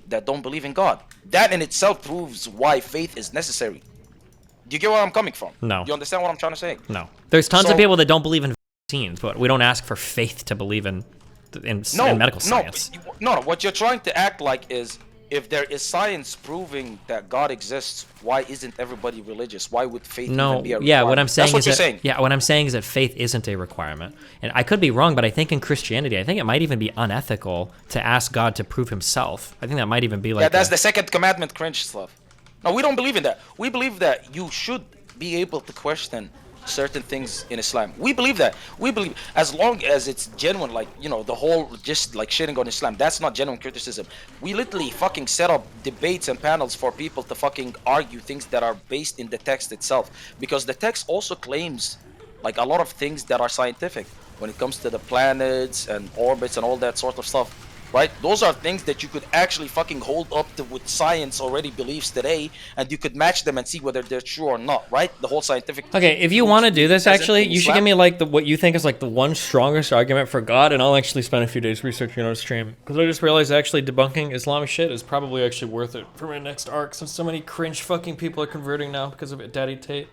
that don't believe in God. That in itself proves why faith is necessary. Do you get where I'm coming from? No. You understand what I'm trying to say? No. There's tons of So- people that don't believe in vaccines, but we don't ask for faith to believe in medical science. No. What you're trying to act like is, if there is science proving that God exists, why isn't everybody religious? Why would faith No, even be a yeah, requirement? what I'm saying That's what is you're that, saying. yeah, what I'm saying is that faith isn't a requirement. And I could be wrong, but I think in Christianity, I think it might even be unethical to ask God to prove himself. I think that might even be like Yeah, that's the second commandment cringe stuff. No, we don't believe in that. We believe that you should be able to question certain things in Islam. We believe that. We believe as long as it's genuine, like, the whole just like shitting on Islam, that's not genuine criticism. We literally fucking set up debates and panels for people to fucking argue things that are based in the text itself. Because the text also claims like a lot of things that are scientific when it comes to the planets and orbits and all that sort of stuff. Right? Those are things that you could actually fucking hold up to what science already believes today, and you could match them and see whether they're true or not, right? The whole scientific... Okay, if you want to do this, present actually, in you should Islam. give me like what you think is like the one strongest argument for God, and I'll actually spend a few days researching on stream. Because I just realized actually debunking Islamic shit is probably actually worth it for my next arc, since so many cringe fucking people are converting now because of it, Daddy Tate.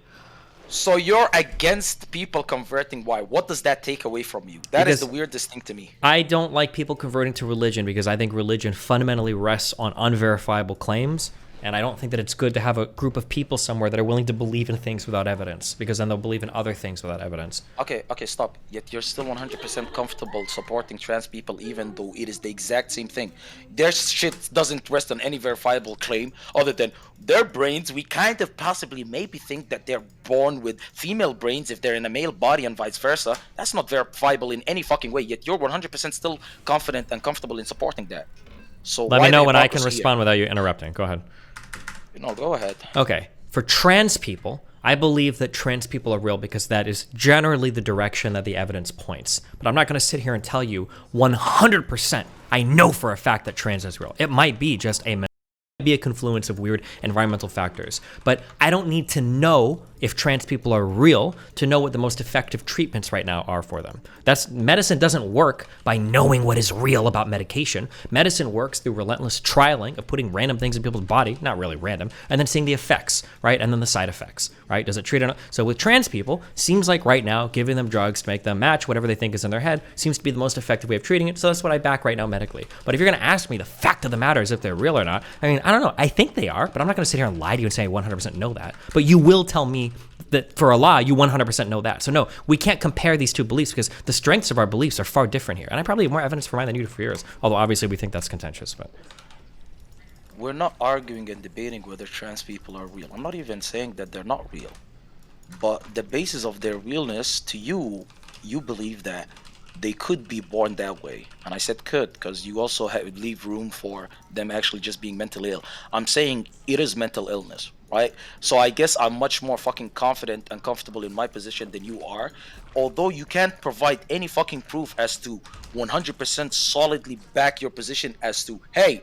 So you're against people converting. Why? What does that take away from you? That is the weirdest thing to me. I don't like people converting to religion because I think religion fundamentally rests on unverifiable claims. And I don't think that it's good to have a group of people somewhere that are willing to believe in things without evidence, because then they'll believe in other things without evidence. Okay, stop. Yet you're still 100% comfortable supporting trans people, even though it is the exact same thing. Their shit doesn't rest on any verifiable claim other than their brains. We kind of possibly maybe think that they're born with female brains if they're in a male body and vice versa. That's not verifiable in any fucking way. Yet you're 100% still confident and comfortable in supporting that. So let me know when I can respond without you interrupting. Go ahead. No, go ahead. Okay. For trans people, I believe that trans people are real because that is generally the direction that the evidence points. But I'm not going to sit here and tell you 100% I know for a fact that trans is real. It might be just a confluence of weird environmental factors. But I don't need to know if trans people are real to know what the most effective treatments right now are for them. Medicine doesn't work by knowing what is real about medication. Medicine works through relentless trialing of putting random things in people's body, not really random, and then seeing the effects, right? And then the side effects, right? Does it treat it? So with trans people, seems like right now, giving them drugs to make them match whatever they think is in their head seems to be the most effective way of treating it. So that's what I back right now medically. But if you're going to ask me the fact of the matter is if they're real or not, I mean, I don't know. I think they are, but I'm not going to sit here and lie to you and say I 100% know that. But you will tell me that for Allah, you 100% know that. So no, we can't compare these two beliefs because the strengths of our beliefs are far different here. And I probably have more evidence for mine than you do for yours. Although obviously we think that's contentious, but. We're not arguing and debating whether trans people are real. I'm not even saying that they're not real. But the basis of their realness to you, you believe that they could be born that way. And I said could because you also leave room for them actually just being mentally ill. I'm saying it is mental illness, right? So I guess I'm much more fucking confident and comfortable in my position than you are. Although you can't provide any fucking proof as to 100% solidly back your position as to, hey,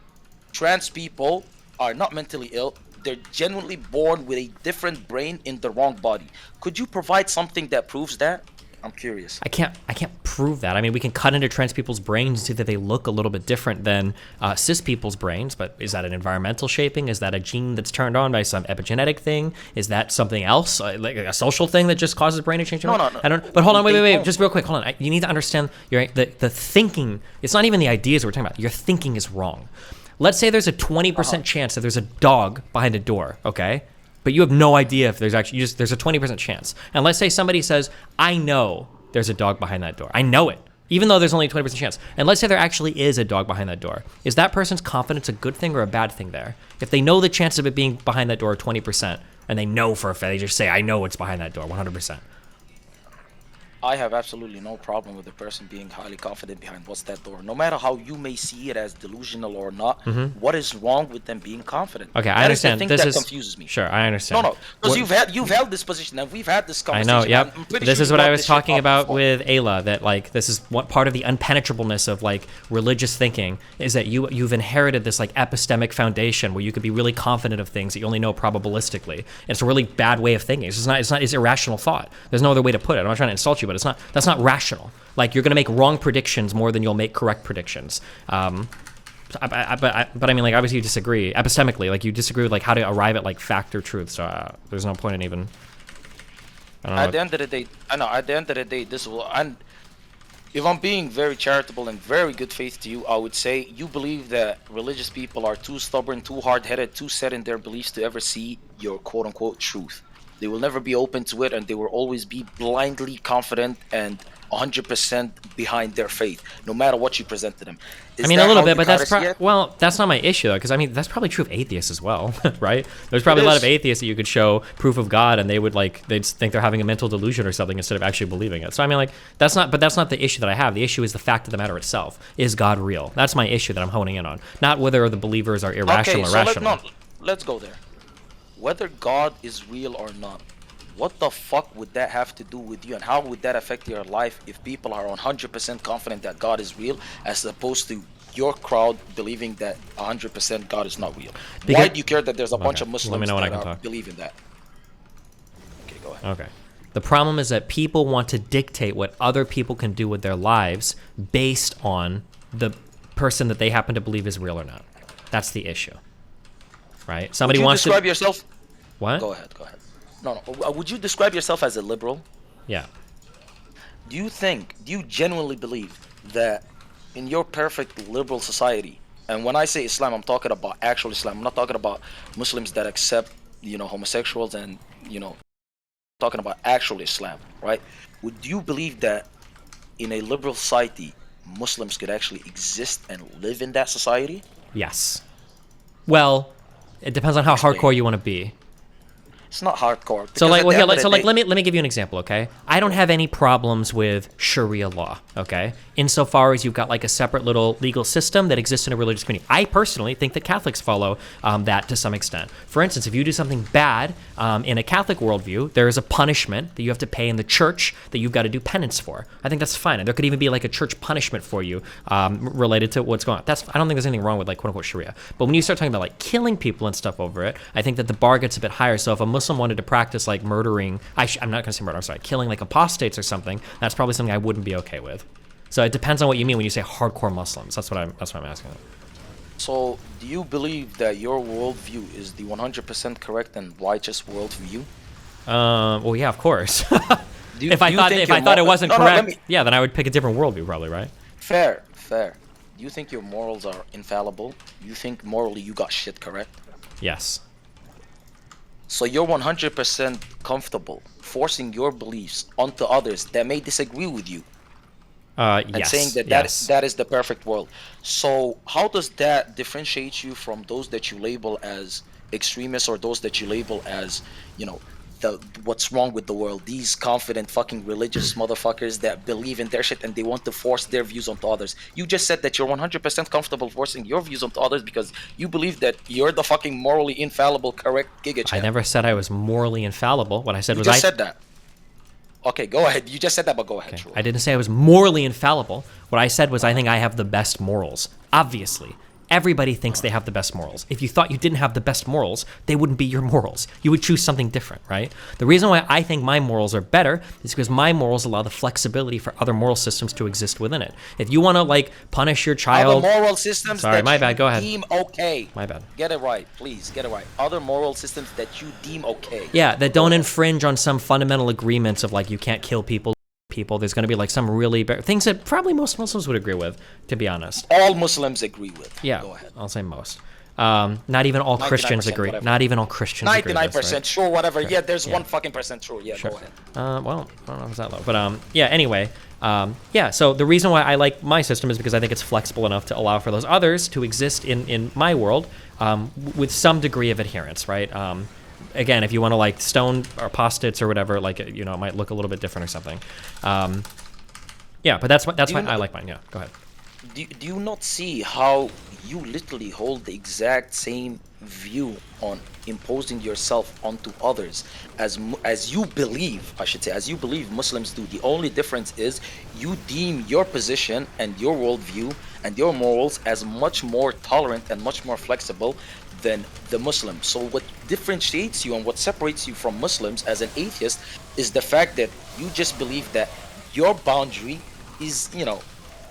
trans people are not mentally ill. They're genuinely born with a different brain in the wrong body. Could you provide something that proves that? I'm curious. I can't prove that. I mean, we can cut into trans people's brains and see that they look a little bit different than cis people's brains, but is that an environmental shaping? Is that a gene that's turned on by some epigenetic thing? Is that something else, like a social thing that just causes brain to change? No. I don't. But hold on, wait, just real quick, hold on. You need to understand. The thinking. It's not even the ideas we're talking about. Your thinking is wrong. Let's say there's a 20% chance that there's a dog behind a door. Okay. But you have no idea if there's actually, there's a 20% chance. And let's say somebody says, I know there's a dog behind that door. I know it, even though there's only a 20% chance. And let's say there actually is a dog behind that door. Is that person's confidence a good thing or a bad thing there? If they know the chance of it being behind that door are 20%, and they know for a fact, they just say, I know it's behind that door, 100%. I have absolutely no problem with the person being highly confident behind what's that door. No matter how you may see it as delusional or not, what is wrong with them being confident? Okay, I understand. That is the thing that confuses me. Sure, I understand. No, because you've held this position and we've had this conversation. I know, yep. This is what I was talking about with Ayla, that like this is what part of the unpenetrableness of like religious thinking is that you've inherited this like epistemic foundation where you could be really confident of things that you only know probabilistically. And it's a really bad way of thinking. It's irrational thought. There's no other way to put it. I'm not trying to insult you, but that's not rational. Like you're gonna make wrong predictions more than you'll make correct predictions. But I mean, like obviously you disagree epistemically. Like you disagree with like how to arrive at like fact or truth. So there's no point in even. At the end of the day, I know. At the end of the day, this will. And if I'm being very charitable and very good faith to you, I would say you believe that religious people are too stubborn, too hard-headed, too set in their beliefs to ever see your quote-unquote truth. They will never be open to it, and they will always be blindly confident and 100% behind their faith, no matter what you present to them. I mean, a little bit, but that's that's not my issue, though, because I mean, that's probably true of atheists as well, right? There's probably a lot of atheists that you could show proof of God, and they'd think they're having a mental delusion or something instead of actually believing it. So I mean, like that's not the issue that I have. The issue is the fact of the matter itself. Is God real? That's my issue that I'm honing in on, not whether the believers are irrational or rational. Let's go there. Whether God is real or not, what the fuck would that have to do with you, and how would that affect your life if people are 100% confident that God is real as opposed to your crowd believing that 100% God is not real? Why do you care that there's a bunch of Muslims that believe in that? Okay, go ahead. Okay. The problem is that people want to dictate what other people can do with their lives based on the person that they happen to believe is real or not. That's the issue. Right? Somebody wants to describe yourself. What? Go ahead. No. Would you describe yourself as a liberal? Yeah. Do you genuinely believe that in your perfect liberal society, and when I say Islam, I'm talking about actual Islam. I'm not talking about Muslims that accept, homosexuals and, talking about actual Islam, right? Would you believe that in a liberal society, Muslims could actually exist and live in that society? Yes. Well, it depends on how hardcore you want to be. It's not hardcore. So let me give you an example, okay? I don't have any problems with Sharia law, okay? Insofar as you've got like a separate little legal system that exists in a religious community. I personally think that Catholics follow that to some extent. For instance, if you do something bad in a Catholic worldview, there is a punishment that you have to pay in the church that you've got to do penance for. I think that's fine. And there could even be like a church punishment for you related to what's going on. I don't think there's anything wrong with like quote unquote Sharia. But when you start talking about like killing people and stuff over it, I think that the bar gets a bit higher. So if a Muslim wanted to practice like murdering, I'm not gonna say murder, I'm sorry, killing like apostates or something, that's probably something I wouldn't be okay with. So it depends on what you mean when you say hardcore Muslims. That's what I'm asking. So do you believe that your worldview is the 100% correct and righteous worldview? Well, yeah, of course. If I thought it wasn't correct, yeah, then I would pick a different worldview, probably, right? Fair. Do you think your morals are infallible? Do you think morally you got shit correct? Yes. So you're 100% comfortable forcing your beliefs onto others that may disagree with you, and yes, saying that is the perfect world. So how does that differentiate you from those that you label as extremists, or those that you label as, what's wrong with the world? These confident fucking religious motherfuckers that believe in their shit and they want to force their views onto others. You just said that you're 100% comfortable forcing your views onto others because you believe that you're the fucking morally infallible, correct Giga Champ. I never said I was morally infallible. What I said was you just said that. Okay, go ahead. You just said that, but go ahead. Okay. I didn't say I was morally infallible. What I said was I think I have the best morals. Obviously. Everybody thinks they have the best morals. If you thought you didn't have the best morals, they wouldn't be your morals. You would choose something different, right? The reason why I think my morals are better is because my morals allow the flexibility for other moral systems to exist within it. If you want to like punish your child, other moral systems Go ahead. Deem okay. My bad. Get it right, please. Get it right. Other moral systems that you deem okay. Yeah, that don't infringe on some fundamental agreements of like you can't kill people. There's going to be like some really things that probably most Muslims would agree with, to be honest. All Muslims agree with. Yeah, go ahead. I'll say most. Not even all Christians agree. Whatever. Not even all Christians 99%, agree. 99%, right? Sure, whatever. Sure. Yeah, there's 1 fucking percent sure. Yeah, sure. Go ahead. Well, I don't know if it's that low, but yeah. Anyway, yeah. So the reason why I like my system is because I think it's flexible enough to allow for those others to exist in my world with some degree of adherence, right? Again, if you want to like stone or apostates or whatever, like it might look a little bit different or something. Yeah, but that's why I like mine. Yeah, go ahead. Do you not see how you literally hold the exact same view on imposing yourself onto others as you believe, I should say, as you believe Muslims do? The only difference is you deem your position and your worldview and your morals as much more tolerant and much more flexible than the Muslims. So what differentiates you and what separates you from Muslims as an atheist is the fact that you just believe that your boundary is,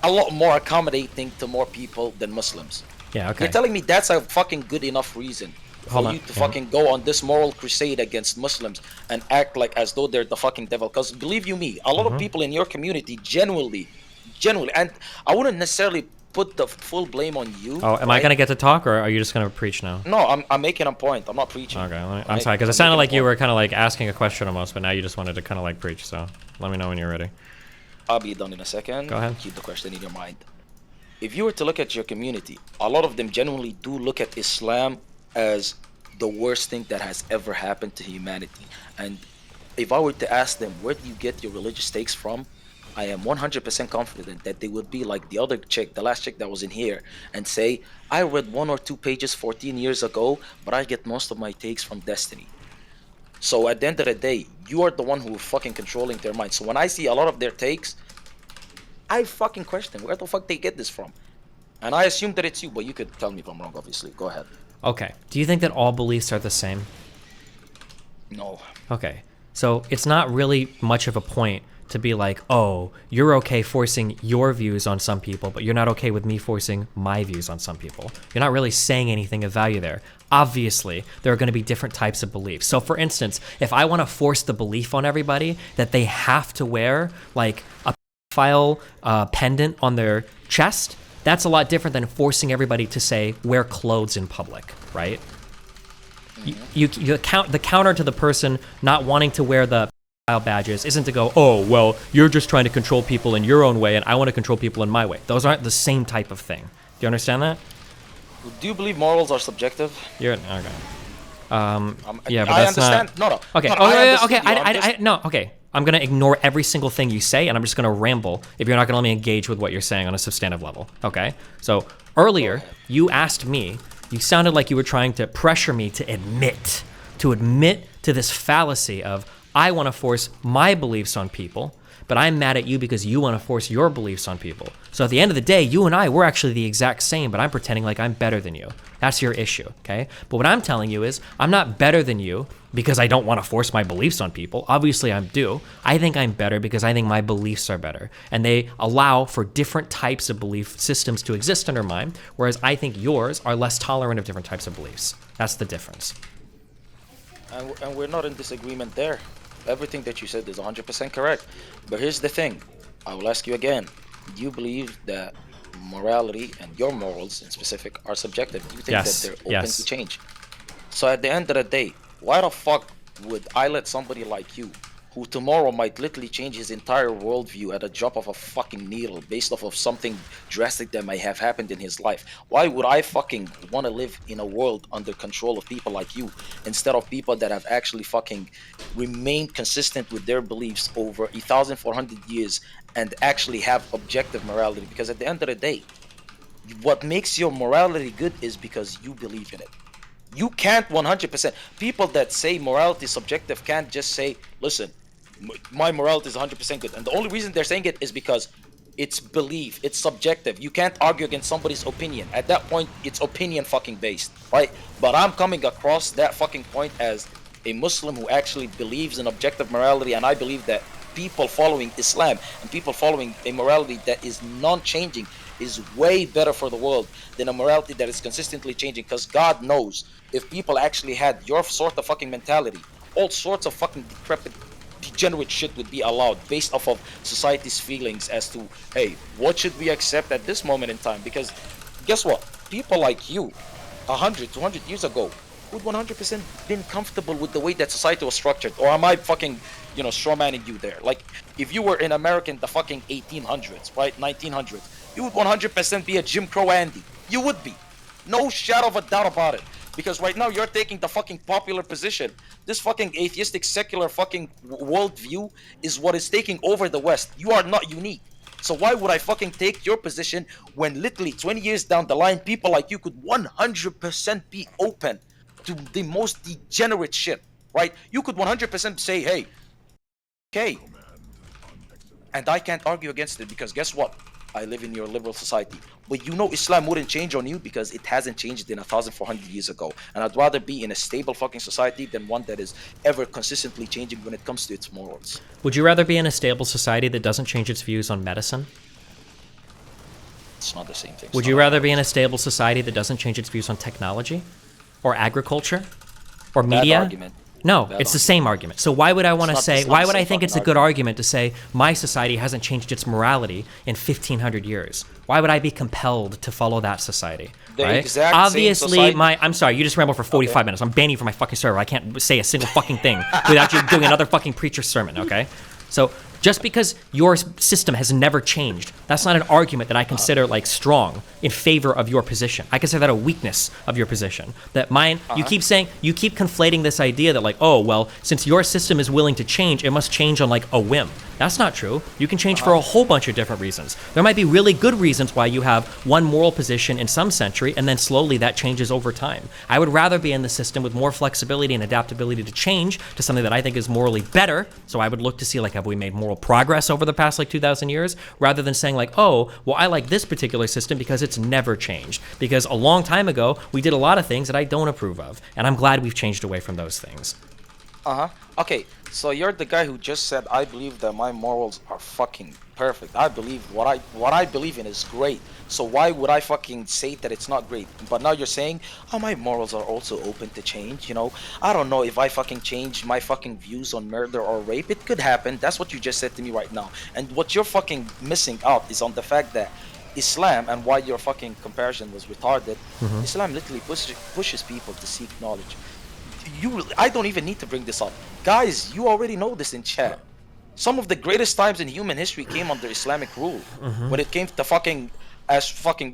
a lot more accommodating to more people than Muslims. Yeah, okay. You're telling me that's a fucking good enough reason for you to fucking go on this moral crusade against Muslims and act like as though they're the fucking devil? Because believe you me, a lot of people in your community genuinely, and I wouldn't necessarily put the full blame on you. Oh, am I gonna get to talk, or are you just gonna preach now? No, I'm making a point. I'm not preaching. Okay, I'm sorry, because it sounded like you were kind of like asking a question almost, but now you just wanted to kind of like preach. So let me know when you're ready. I'll be done in a second. Go ahead. Keep the question in your mind. If you were to look at your community, a lot of them genuinely do look at Islam as the worst thing that has ever happened to humanity. And if I were to ask them, where do you get your religious takes from? I am 100% confident that they would be like the other chick, the last chick that was in here, and say, I read 1 or 2 pages 14 years ago, but I get most of my takes from Destiny. So at the end of the day, you are the one who is fucking controlling their mind. So when I see a lot of their takes, I fucking question where the fuck they get this from. And I assume that it's you, but you could tell me if I'm wrong, obviously. Go ahead. Okay. Do you think that all beliefs are the same? No. Okay. So it's not really much of a point to be like, oh, you're okay forcing your views on some people, but you're not okay with me forcing my views on some people. You're not really saying anything of value there. Obviously, there are going to be different types of beliefs. So for instance, if I want to force the belief on everybody that they have to wear like a pedophile pendant on their chest, that's a lot different than forcing everybody to say wear clothes in public, right? The counter to the person not wanting to wear the badges isn't to go, oh, well, you're just trying to control people in your own way and I want to control people in my way. Those aren't the same type of thing. Do you understand that? Do you believe morals are subjective? Okay. Yeah, but I that's understand. not... No. Okay. No, Okay. I'm gonna ignore every single thing you say, and I'm just gonna ramble if you're not gonna let me engage with what you're saying on a substantive level. Okay. So earlier, you asked me. You sounded like you were trying to pressure me to admit to this fallacy of I want to force my beliefs on people, but I'm mad at you because you want to force your beliefs on people. So at the end of the day, you and I, we're actually the exact same, but I'm pretending like I'm better than you. That's your issue, okay? But what I'm telling you is I'm not better than you because I don't want to force my beliefs on people. Obviously, I do. I think I'm better because I think my beliefs are better. And they allow for different types of belief systems to exist under mine, whereas I think yours are less tolerant of different types of beliefs. That's the difference. And we're not in disagreement there. Everything that you said is 100% correct. But here's the thing. I will ask you again. Do you believe that morality and your morals in specific are subjective? Do you think that they're open to change? So at the end of the day, why the fuck would I let somebody like you, who tomorrow might literally change his entire worldview at a drop of a fucking needle based off of something drastic that may have happened in his life, why would I fucking want to live in a world under control of people like you instead of people that have actually fucking remained consistent with their beliefs over 1,400 years and actually have objective morality? Because at the end of the day, what makes your morality good is because you believe in it. You can't 100%. People that say morality is subjective can't just say, listen, my morality is 100% good. And the only reason they're saying it is because it's belief, it's subjective. You can't argue against somebody's opinion. At that point, it's opinion fucking based, right? But I'm coming across that fucking point as a Muslim who actually believes in objective morality, and I believe that people following Islam and people following a morality that is non-changing is way better for the world than a morality that is consistently changing, because God knows if people actually had your sort of fucking mentality, all sorts of fucking decrepit, degenerate shit would be allowed based off of society's feelings as to, hey, what should we accept at this moment in time? Because guess what? People like you 100, 200 years ago would 100% been comfortable with the way that society was structured. Or am I fucking, strawmanning you there? Like, if you were in America in the fucking 1800s, right, 1900s, you would 100% be a Jim Crow Andy. You would be. No shadow of a doubt about it. Because right now you're taking the fucking popular position. This fucking atheistic, secular fucking worldview is what is taking over the West. You are not unique. So why would I fucking take your position when literally 20 years down the line, people like you could 100% be open to the most degenerate shit, right? You could 100% say, hey, okay. And I can't argue against it because guess what? I live in your liberal society. But Islam wouldn't change on you because it hasn't changed in 1,400 years ago. And I'd rather be in a stable fucking society than one that is ever consistently changing when it comes to its morals. Would you rather be in a stable society that doesn't change its views on medicine? It's not the same thing. Would you rather be in a stable society that doesn't change its views on technology? Or agriculture? Or media? Bad argument. No, it's the same argument. So why would I want to say, why would I think it's a good argument to say my society hasn't changed its morality in 1,500 years? Why would I be compelled to follow that society? Right? Obviously, I'm sorry, you just rambled for 45 minutes. I'm banning you from my fucking server. I can't say a single fucking thing without you doing another fucking preacher sermon, okay? So just because your system has never changed, that's not an argument that I consider like strong in favor of your position. I consider that a weakness of your position. That mine, you keep conflating this idea that like, oh, well, since your system is willing to change, it must change on like a whim. That's not true. You can change for a whole bunch of different reasons. There might be really good reasons why you have one moral position in some century, and then slowly that changes over time. I would rather be in the system with more flexibility and adaptability to change to something that I think is morally better. So I would look to see like, have we made moral progress over the past like 2,000 years, rather than saying like, oh, well, I like this particular system because it's never changed. Because a long time ago, we did a lot of things that I don't approve of, and I'm glad we've changed away from those things. Okay, So you're the guy who just said, I believe that my morals are fucking perfect. I believe what I believe in is great. So why would I fucking say that it's not great? But now you're saying, oh, my morals are also open to change, you know? I don't know if I fucking change my fucking views on murder or rape. It could happen. That's what you just said to me right now. And what you're fucking missing out is on the fact that Islam, and why your fucking comparison was retarded, Islam literally pushes people to seek knowledge. I don't even need to bring this up. Guys, you already know this in chat. Some of the greatest times in human history came under Islamic rule. When it came to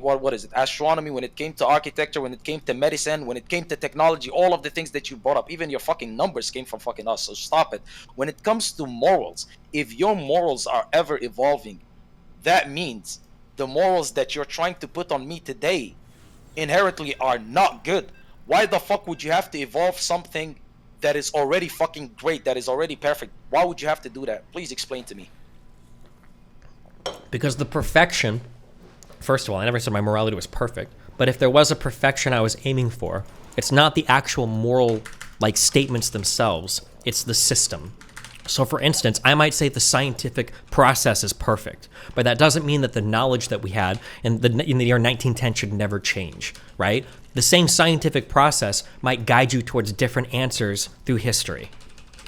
what is it? Astronomy, when it came to architecture, when it came to medicine, when it came to technology, all of the things that you brought up, even your fucking numbers came from fucking us. So stop it. When it comes to morals, if your morals are ever evolving, that means the morals that you're trying to put on me today inherently are not good. Why the fuck would you have to evolve something that is already fucking great, that is already perfect? Why would you have to do that? Please explain to me. Because the perfection, first of all, I never said my morality was perfect, but if there was a perfection I was aiming for, it's not the actual moral like statements themselves, it's the system. So for instance, I might say the scientific process is perfect, but that doesn't mean that the knowledge that we had in the year 1910 should never change, right? The same scientific process might guide you towards different answers through history.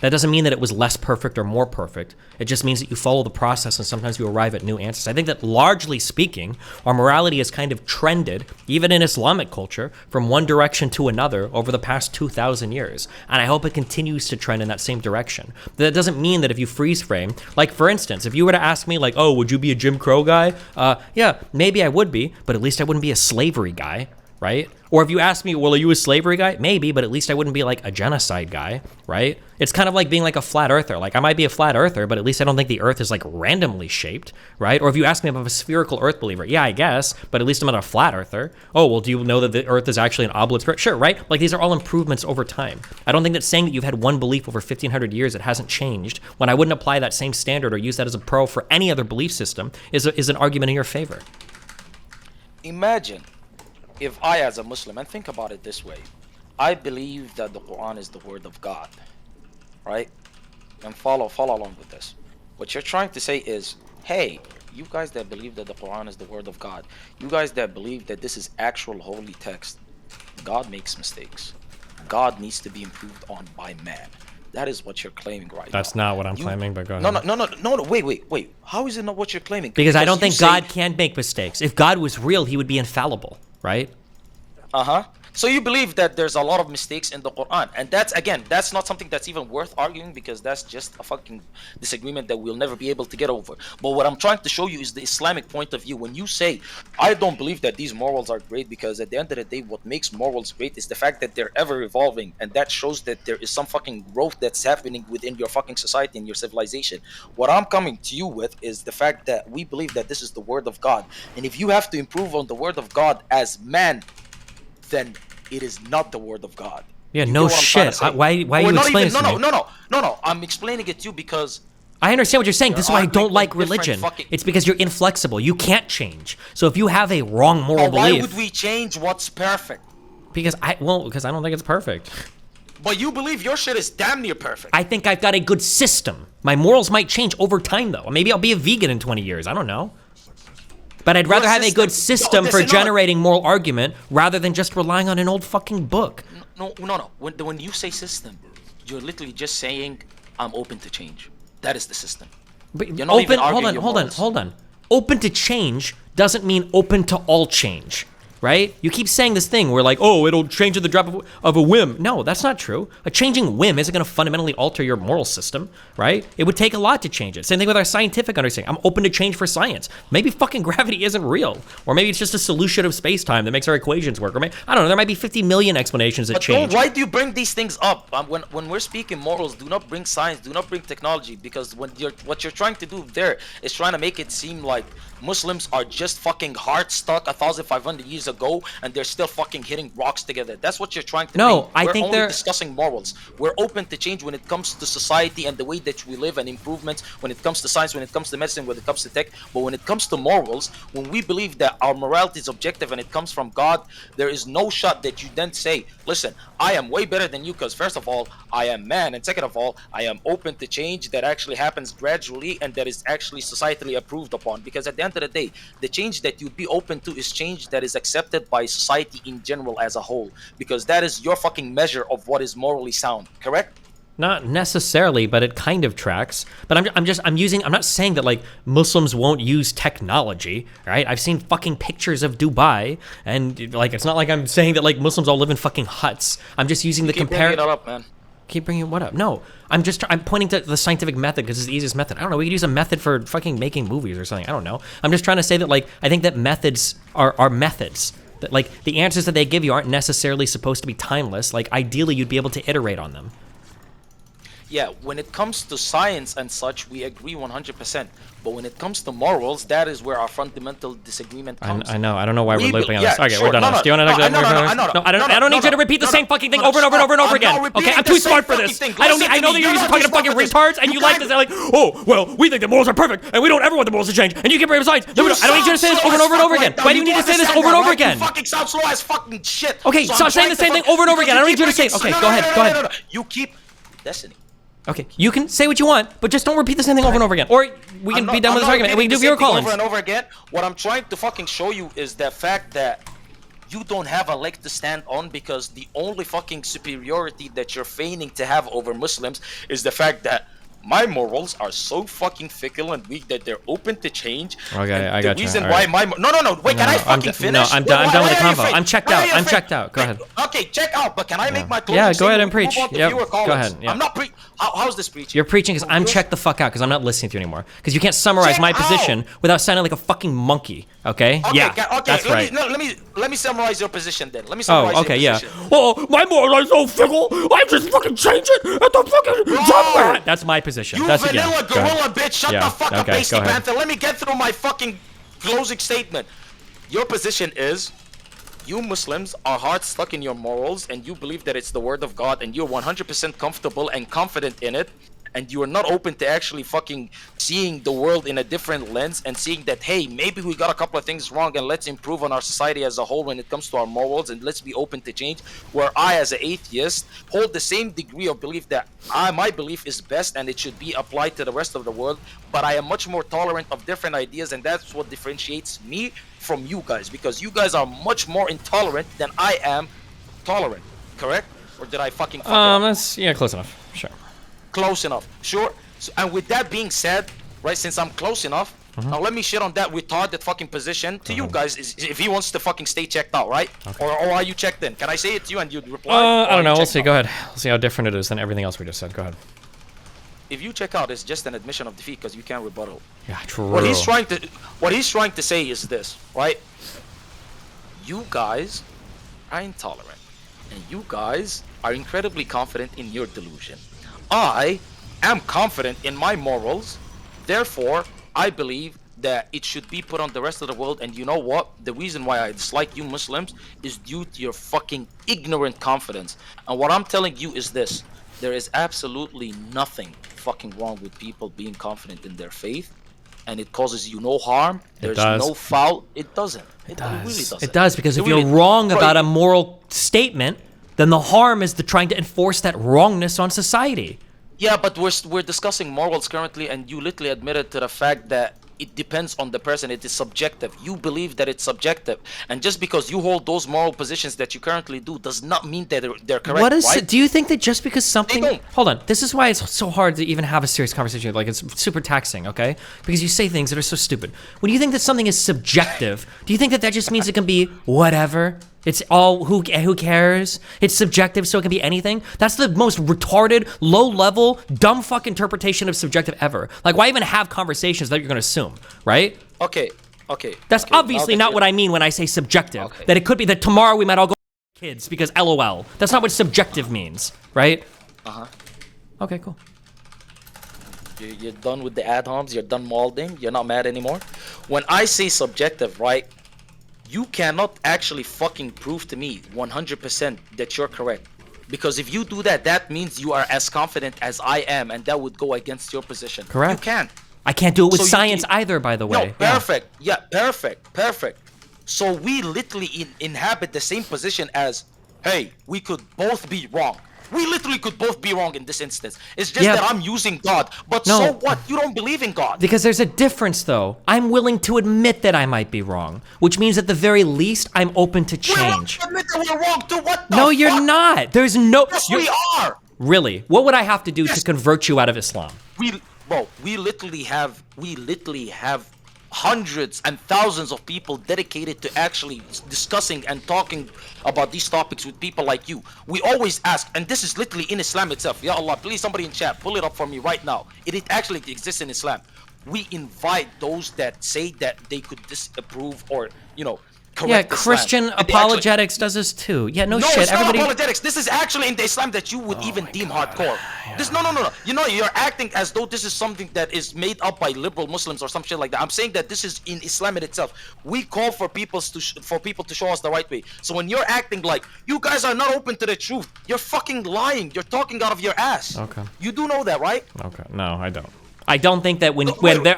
That doesn't mean that it was less perfect or more perfect. It just means that you follow the process and sometimes you arrive at new answers. I think that largely speaking, our morality has kind of trended, even in Islamic culture, from one direction to another over the past 2,000 years. And I hope it continues to trend in that same direction. That doesn't mean that if you freeze frame, like for instance, if you were to ask me like, oh, would you be a Jim Crow guy? Yeah, maybe I would be, but at least I wouldn't be a slavery guy, right? Or if you ask me, well, are you a slavery guy? Maybe, but at least I wouldn't be like a genocide guy, right? It's kind of like being like a flat earther. Like I might be a flat earther, but at least I don't think the earth is like randomly shaped, right? Or if you ask me if I'm a spherical earth believer, yeah, I guess, but at least I'm not a flat earther. Oh, well, do you know that the earth is actually an oblate sphere? Sure, right? Like these are all improvements over time. I don't think that saying that you've had one belief over 1,500 years that hasn't changed, when I wouldn't apply that same standard or use that as a pro for any other belief system, is an argument in your favor. Imagine if I, as a Muslim, and think about it this way, I believe that the Quran is the word of God, right? And follow along with this. What you're trying to say is, hey, you guys that believe that the Quran is the word of God, you guys that believe that this is actual holy text, God makes mistakes. God needs to be improved on by man. That is what you're claiming right now. That's not what I'm claiming, but go ahead. No, wait. How is it not what you're claiming? Because I don't think God can make mistakes. If God was real, he would be infallible, right? So you believe that there's a lot of mistakes in the Quran, and that's not something that's even worth arguing, because that's just a fucking disagreement that we'll never be able to get over. But what I'm trying to show you is the Islamic point of view. When you say, I don't believe that these morals are great, because at the end of the day, what makes morals great is the fact that they're ever evolving, and that shows that there is some fucking growth that's happening within your fucking society and your civilization. What I'm coming to you with is the fact that we believe that this is the word of God, and if you have to improve on the word of God as man, then it is not the word of God. Yeah, no shit. Why are you explaining it to me? No. I'm explaining it to you because I understand what you're saying. This is why I don't like religion. It's because you're inflexible. You can't change. So if you have a wrong moral belief, why would we change what's perfect? Because I don't think it's perfect. But you believe your shit is damn near perfect. I think I've got a good system. My morals might change over time, though. Maybe I'll be a vegan in 20 years. I don't know. But I'd rather have a good system for generating moral argument rather than just relying on an old fucking book. No. When you say system, you're literally just saying, I'm open to change. That is the system. But you're not even arguing hold on. Open to change doesn't mean open to all change. Right? You keep saying this thing where like, oh, it'll change at the drop of a whim. No, that's not true. A changing whim isn't going to fundamentally alter your moral system, right? It would take a lot to change it. Same thing with our scientific understanding. I'm open to change for science. Maybe fucking gravity isn't real. Or maybe it's just a solution of space-time that makes our equations work. Or maybe, I don't know, there might be 50 million explanations that change. Why do you bring these things up? When we're speaking morals, do not bring science, do not bring technology, because what you're trying to do there is trying to make it seem like Muslims are just fucking hard stuck 1,500 years ago ago and they're still fucking hitting rocks together. That's what you're trying to No, do. I think only they're discussing morals. We're open to change when it comes to society and the way that we live and improvements, when it comes to science, when it comes to medicine, when it comes to tech. But when it comes to morals, when we believe that our morality is objective and it comes from God, there is no shot that you then say, listen, I am way better than you because first of all, I am man, and second of all, I am open to change that actually happens gradually and that is actually societally approved upon. Because at the end of the day, the change that you'd be open to is change that is accepted by society in general as a whole, because that is your fucking measure of what is morally sound, correct? Not necessarily, but it kind of tracks. But I'm not saying that like Muslims won't use technology, right? I've seen fucking pictures of Dubai, and like it's not like I'm saying that like Muslims all live in fucking huts. I'm just using the comparison. Keep bringing it up, man. Keep bringing what up? No, I'm pointing to the scientific method because it's the easiest method. I don't know. We could use a method for fucking making movies or something. I don't know. I'm just trying to say that like I think that methods are methods. That like the answers that they give you aren't necessarily supposed to be timeless. Like ideally, you'd be able to iterate on them. Yeah, when it comes to science and such, we agree 100%. But when it comes to morals, that is where our fundamental disagreement comes. I know. I don't know why we're looping on this. Okay, sure. we're done. Do you want to? I don't need you to repeat the same fucking thing over and over and over and over again. Okay, I'm too smart for this. I know that you're used to talking to fucking retards, and you like to say like, oh, well, we think the morals are perfect, and we don't ever want the morals to change, and you can bring up science. I don't need you to say this over and over and over again. Why do you need to say this over and over again? You fucking sound slow as fucking shit. Okay, stop saying the same thing over and over again. I don't need you to say. Okay, go ahead. You keep listening. Okay, you can say what you want, but just don't repeat the same thing over and over again. Or we can be done with this argument and we can do viewer call-ins. Over and over again. What I'm trying to fucking show you is the fact that you don't have a leg to stand on, because the only fucking superiority that you're feigning to have over Muslims is the fact that my morals are so fucking fickle and weak that they're open to change. Okay, I got you. The reason why my no, wait, can I fucking finish? No, I'm done with the convo. I'm checked out. Go ahead. Okay, check out. But can I make my closing go ahead statement? and preach. Yep, go ahead. I'm not how's this preaching? You're preaching because I'm checked the fuck out because I'm not listening to you anymore. Because you can't summarize my position without sounding like a fucking monkey. Okay? Yeah, that's right. Let me summarize your position then. Let me summarize your position. Oh, my morals are so fickle. I just fucking change it at the fucking jump. That's my position. You that's vanilla gorilla bitch. Shut the fuck up, Pasty ahead. Panther. Let me get through my fucking closing statement. Your position is, you Muslims are hard stuck in your morals and you believe that it's the word of God and you're 100% comfortable and confident in it, and you are not open to actually fucking seeing the world in a different lens and seeing that, hey, maybe we got a couple of things wrong and let's improve on our society as a whole when it comes to our morals and let's be open to change. Where I, as an atheist, hold the same degree of belief that my belief is best and it should be applied to the rest of the world, but I am much more tolerant of different ideas, and that's what differentiates me from you guys, because you guys are much more intolerant than I am tolerant, correct? Or did I fucking fuck it up? That's close enough. Sure. Close enough, sure. So, and with that being said, right, since I'm close enough, now let me shit on that retarded fucking position to you guys. If he wants to fucking stay checked out, right? Okay. Or are you checked in? Can I say it to you and you'd reply? I don't know. We'll see. Go ahead. We'll see how different it is than everything else we just said. Go ahead. If you check out, it's just an admission of defeat because you can't rebuttal. Yeah, true. What he's trying to say is this, right? You guys are intolerant, and you guys are incredibly confident in your delusion. I am confident in my morals, therefore I believe that it should be put on the rest of the world. And you know what? The reason why I dislike you Muslims is due to your fucking ignorant confidence. And what I'm telling you is this: there is absolutely nothing fucking wrong with people being confident in their faith, and it causes you no harm. There's no foul. It doesn't. It really doesn't. It does, because if you're wrong about a moral statement, then the harm is trying to enforce that wrongness on society. Yeah, but we're discussing morals currently, and you literally admitted to the fact that it depends on the person. It is subjective. You believe that it's subjective, and just because you hold those moral positions that you currently do does not mean that they're correct. What is right? it? Do you think that just because something? Hold on. This is why it's so hard to even have a serious conversation. Like, it's super taxing, okay? Because you say things that are so stupid. When you think that something is subjective, do you think that just means it can be whatever? It's all who cares? It's subjective, so it can be anything? That's the most retarded, low-level, dumb fuck interpretation of subjective ever. Like, why even have conversations that you're gonna assume, right? Okay. That's obviously not what I mean when I say subjective. Okay. That it could be that tomorrow we might all go kids because LOL. That's not what subjective means, right? Okay, cool. You're done with the ad homs. You're done molding. You're not mad anymore. When I say subjective, right? you cannot actually fucking prove to me 100% that you're correct. Because if you do that, that means you are as confident as I am, and that would go against your position. Correct. You can't. I can't do it with science either, by the way. No, perfect. Yeah, perfect. So we literally inhabit the same position as, hey, we could both be wrong. We literally could both be wrong in this instance. It's just that I'm using God. But so what? You don't believe in God. Because there's a difference, though. I'm willing to admit that I might be wrong, which means at the very least, I'm open to change. We admit that we're wrong to what the No, fuck? you're not. There's no... Yes, we are. Really? What would I have to do to convert you out of Islam? We literally have hundreds and thousands of people dedicated to actually discussing and talking about these topics with people like you. We always ask, and this is literally in Islam itself. Ya Allah, please somebody in chat, pull it up for me right now. It actually exists in Islam. We invite those that say that they could disapprove or, correct Christian Islam. apologetics does this too. Yeah, no shit. It's not Everybody... apologetics. This is actually in the Islam that you would even deem hardcore. Yeah. This no. You're acting as though this is something that is made up by liberal Muslims or some shit like that. I'm saying that this is in Islam in itself. We call for people to show us the right way. So when you're acting like you guys are not open to the truth, you're fucking lying. You're talking out of your ass. Okay. You do know that, right? Okay. No, I don't. I don't think that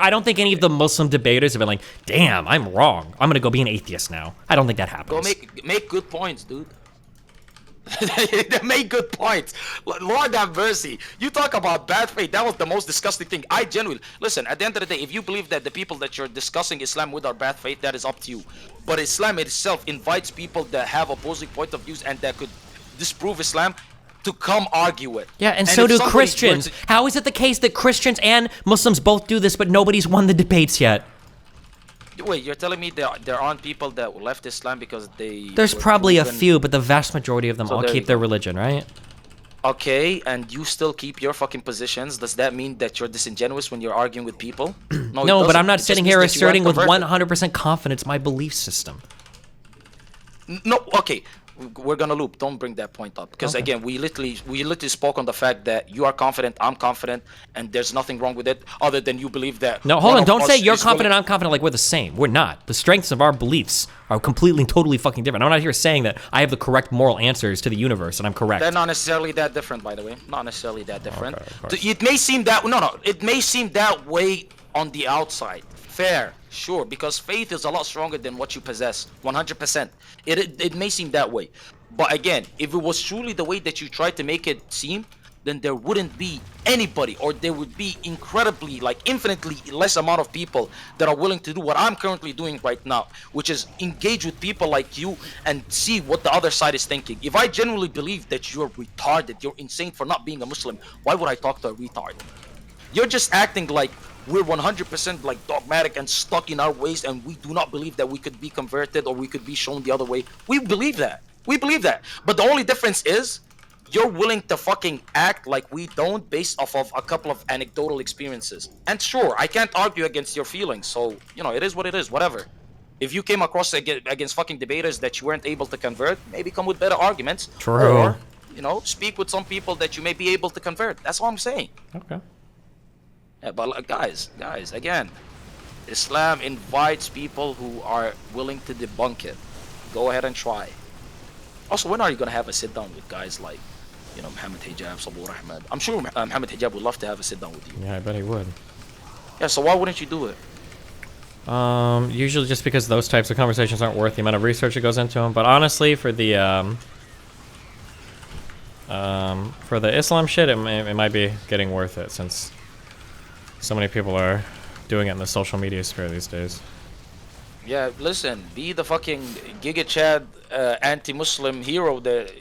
I don't think any of the Muslim debaters have been like, damn, I'm wrong. I'm gonna go be an atheist now. I don't think that happens. Go make good points, dude. They make good points. Lord have mercy. You talk about bad faith. That was the most disgusting thing. I genuinely listen. At the end of the day, if you believe that the people that you're discussing Islam with are bad faith, that is up to you. But Islam itself invites people that have opposing point of views and that could disprove Islam to come argue it. Yeah, and so do Christians. How is it the case that Christians and Muslims both do this, but nobody's won the debates yet? Wait, you're telling me there aren't people that left Islam because they... There's probably a few, but the vast majority of them all keep their religion, right? Okay, and you still keep your fucking positions. Does that mean that you're disingenuous when you're arguing with people? No, but I'm not sitting here asserting with 100% confidence my belief system. No, okay. We're gonna loop. Don't bring that point up because again, we literally spoke on the fact that you are confident, I'm confident, and there's nothing wrong with it other than you believe that. No, hold on. Don't say you're confident, I'm confident like we're the same. We're not. The strengths of our beliefs are completely, totally fucking different. I'm not here saying that I have the correct moral answers to the universe and I'm correct. They're not necessarily that different, by the way. Not necessarily that different. It may seem that it may seem that way on the outside. Fair, sure, because faith is a lot stronger than what you possess, 100%. It may seem that way, but again, if it was truly the way that you tried to make it seem, then there wouldn't be anybody, or there would be incredibly, infinitely less amount of people that are willing to do what I'm currently doing right now, which is engage with people like you and see what the other side is thinking. If I genuinely believe that you're retarded, you're insane for not being a Muslim, why would I talk to a retard? You're just acting like we're 100% dogmatic and stuck in our ways, and we do not believe that we could be converted or we could be shown the other way. We believe that. But the only difference is you're willing to fucking act like we don't based off of a couple of anecdotal experiences. And sure, I can't argue against your feelings, so, it is what it is, whatever. If you came across against fucking debaters that you weren't able to convert, maybe come with better arguments. True. Or, speak with some people that you may be able to convert. That's all I'm saying. Okay. Yeah, but guys, again, Islam invites people who are willing to debunk it. Go ahead and try. Also, when are you gonna have a sit down with guys like, Muhammad Hijab, Sabur Ahmed? I'm sure Muhammad Hijab would love to have a sit down with you. Yeah, I bet he would. Yeah, so why wouldn't you do it? Usually just because those types of conversations aren't worth the amount of research that goes into them. But honestly, for the Islam shit, it might be getting worth it since so many people are doing it in the social media sphere these days. Yeah, listen, be the fucking Giga Chad anti-Muslim hero that,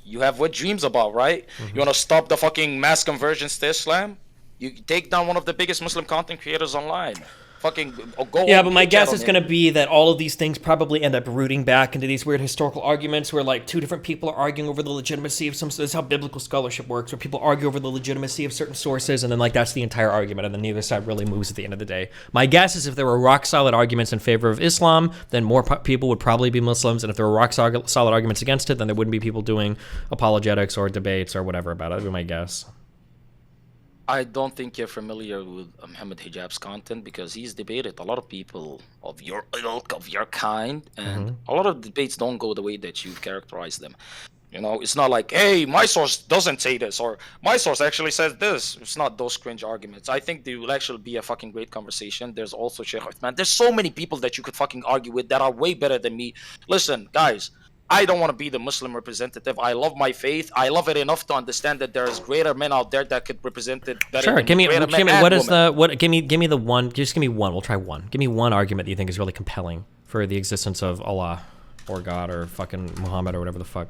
you have what dreams about, right? You want to stop the fucking mass conversions to Islam? You take down one of the biggest Muslim content creators online. Fucking go. Yeah, but my guess is going to be that all of these things probably end up rooting back into these weird historical arguments where two different people are arguing over the legitimacy of some. This is how biblical scholarship works, where people argue over the legitimacy of certain sources, and then that's the entire argument, and then neither side really moves at the end of the day. My guess is if there were rock solid arguments in favor of Islam, then more people would probably be Muslims, and if there were rock solid arguments against it, then there wouldn't be people doing apologetics or debates or whatever about it. That would be my guess. I don't think you're familiar with Mohammed Hijab's content because he's debated a lot of people of your ilk, of your kind, and a lot of debates don't go the way that you've characterized them. You know, it's not like, hey, my source doesn't say this, or my source actually says this. It's not those cringe arguments. I think there will actually be a fucking great conversation. There's also Sheikh Uthman. There's so many people that you could fucking argue with that are way better than me. Listen, guys, I don't want to be the Muslim representative. I love my faith. I love it enough to understand that there's greater men out there that could represent it better. Sure, than give me greater men what and is women. the what? Give me the one. Just give me one. We'll try one. Give me one argument that you think is really compelling for the existence of Allah, or God, or fucking Muhammad, or whatever the fuck.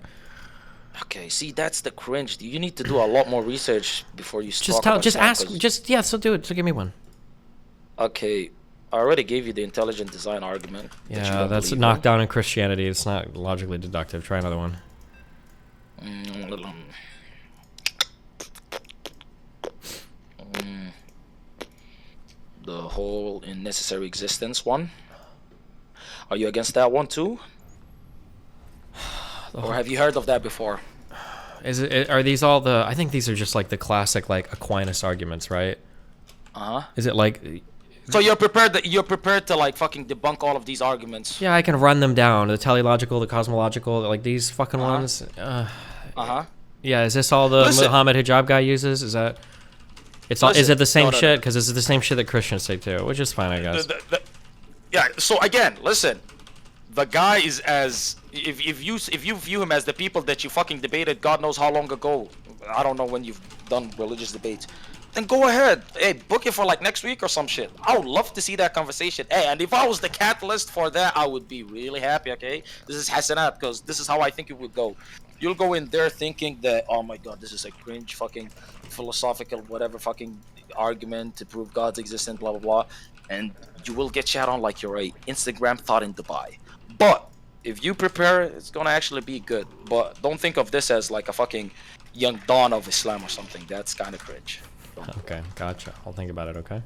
Okay, see, that's the cringe. You need to do a lot more research before you Just talk about just Islam, ask. 'cause- Just yeah. So do it. So give me one. Okay, I already gave you the intelligent design argument. that you Yeah, don't that's believe in. knocked down in Christianity. It's not logically deductive. Try another one. The whole in necessary existence one. Are you against that one too? Or have you heard of that before? Is it? Are these all the? I think these are just like the classic like Aquinas arguments, right? Is it like? So you're prepared to like fucking debunk all of these arguments? Yeah, I can run them down. The teleological, the cosmological, like these fucking ones. Yeah, is this all the Listen. Muhammad Hijab guy uses? Is that? It's all. Is Listen, it the same no, no, shit? Because this is the same shit that Christians say too, which is fine, I guess. Yeah. So again, listen. The guy is as if you view him as the people that you fucking debated God knows how long ago. I don't know when you've done religious debates. Then go ahead. Hey, book it for like next week or some shit. I would love to see that conversation. Hey, and if I was the catalyst for that, I would be really happy, okay? This is Hasanat, because this is how I think it would go. You'll go in there thinking that, oh my god, this is a cringe fucking philosophical whatever fucking argument to prove God's existence, blah, blah, blah. And you will get chat on like you're a Instagram thought in Dubai. But if you prepare, it's gonna actually be good. But don't think of this as like a fucking young dawn of Islam or something. That's kind of cringe. Okay, gotcha. I'll think about it. Okay.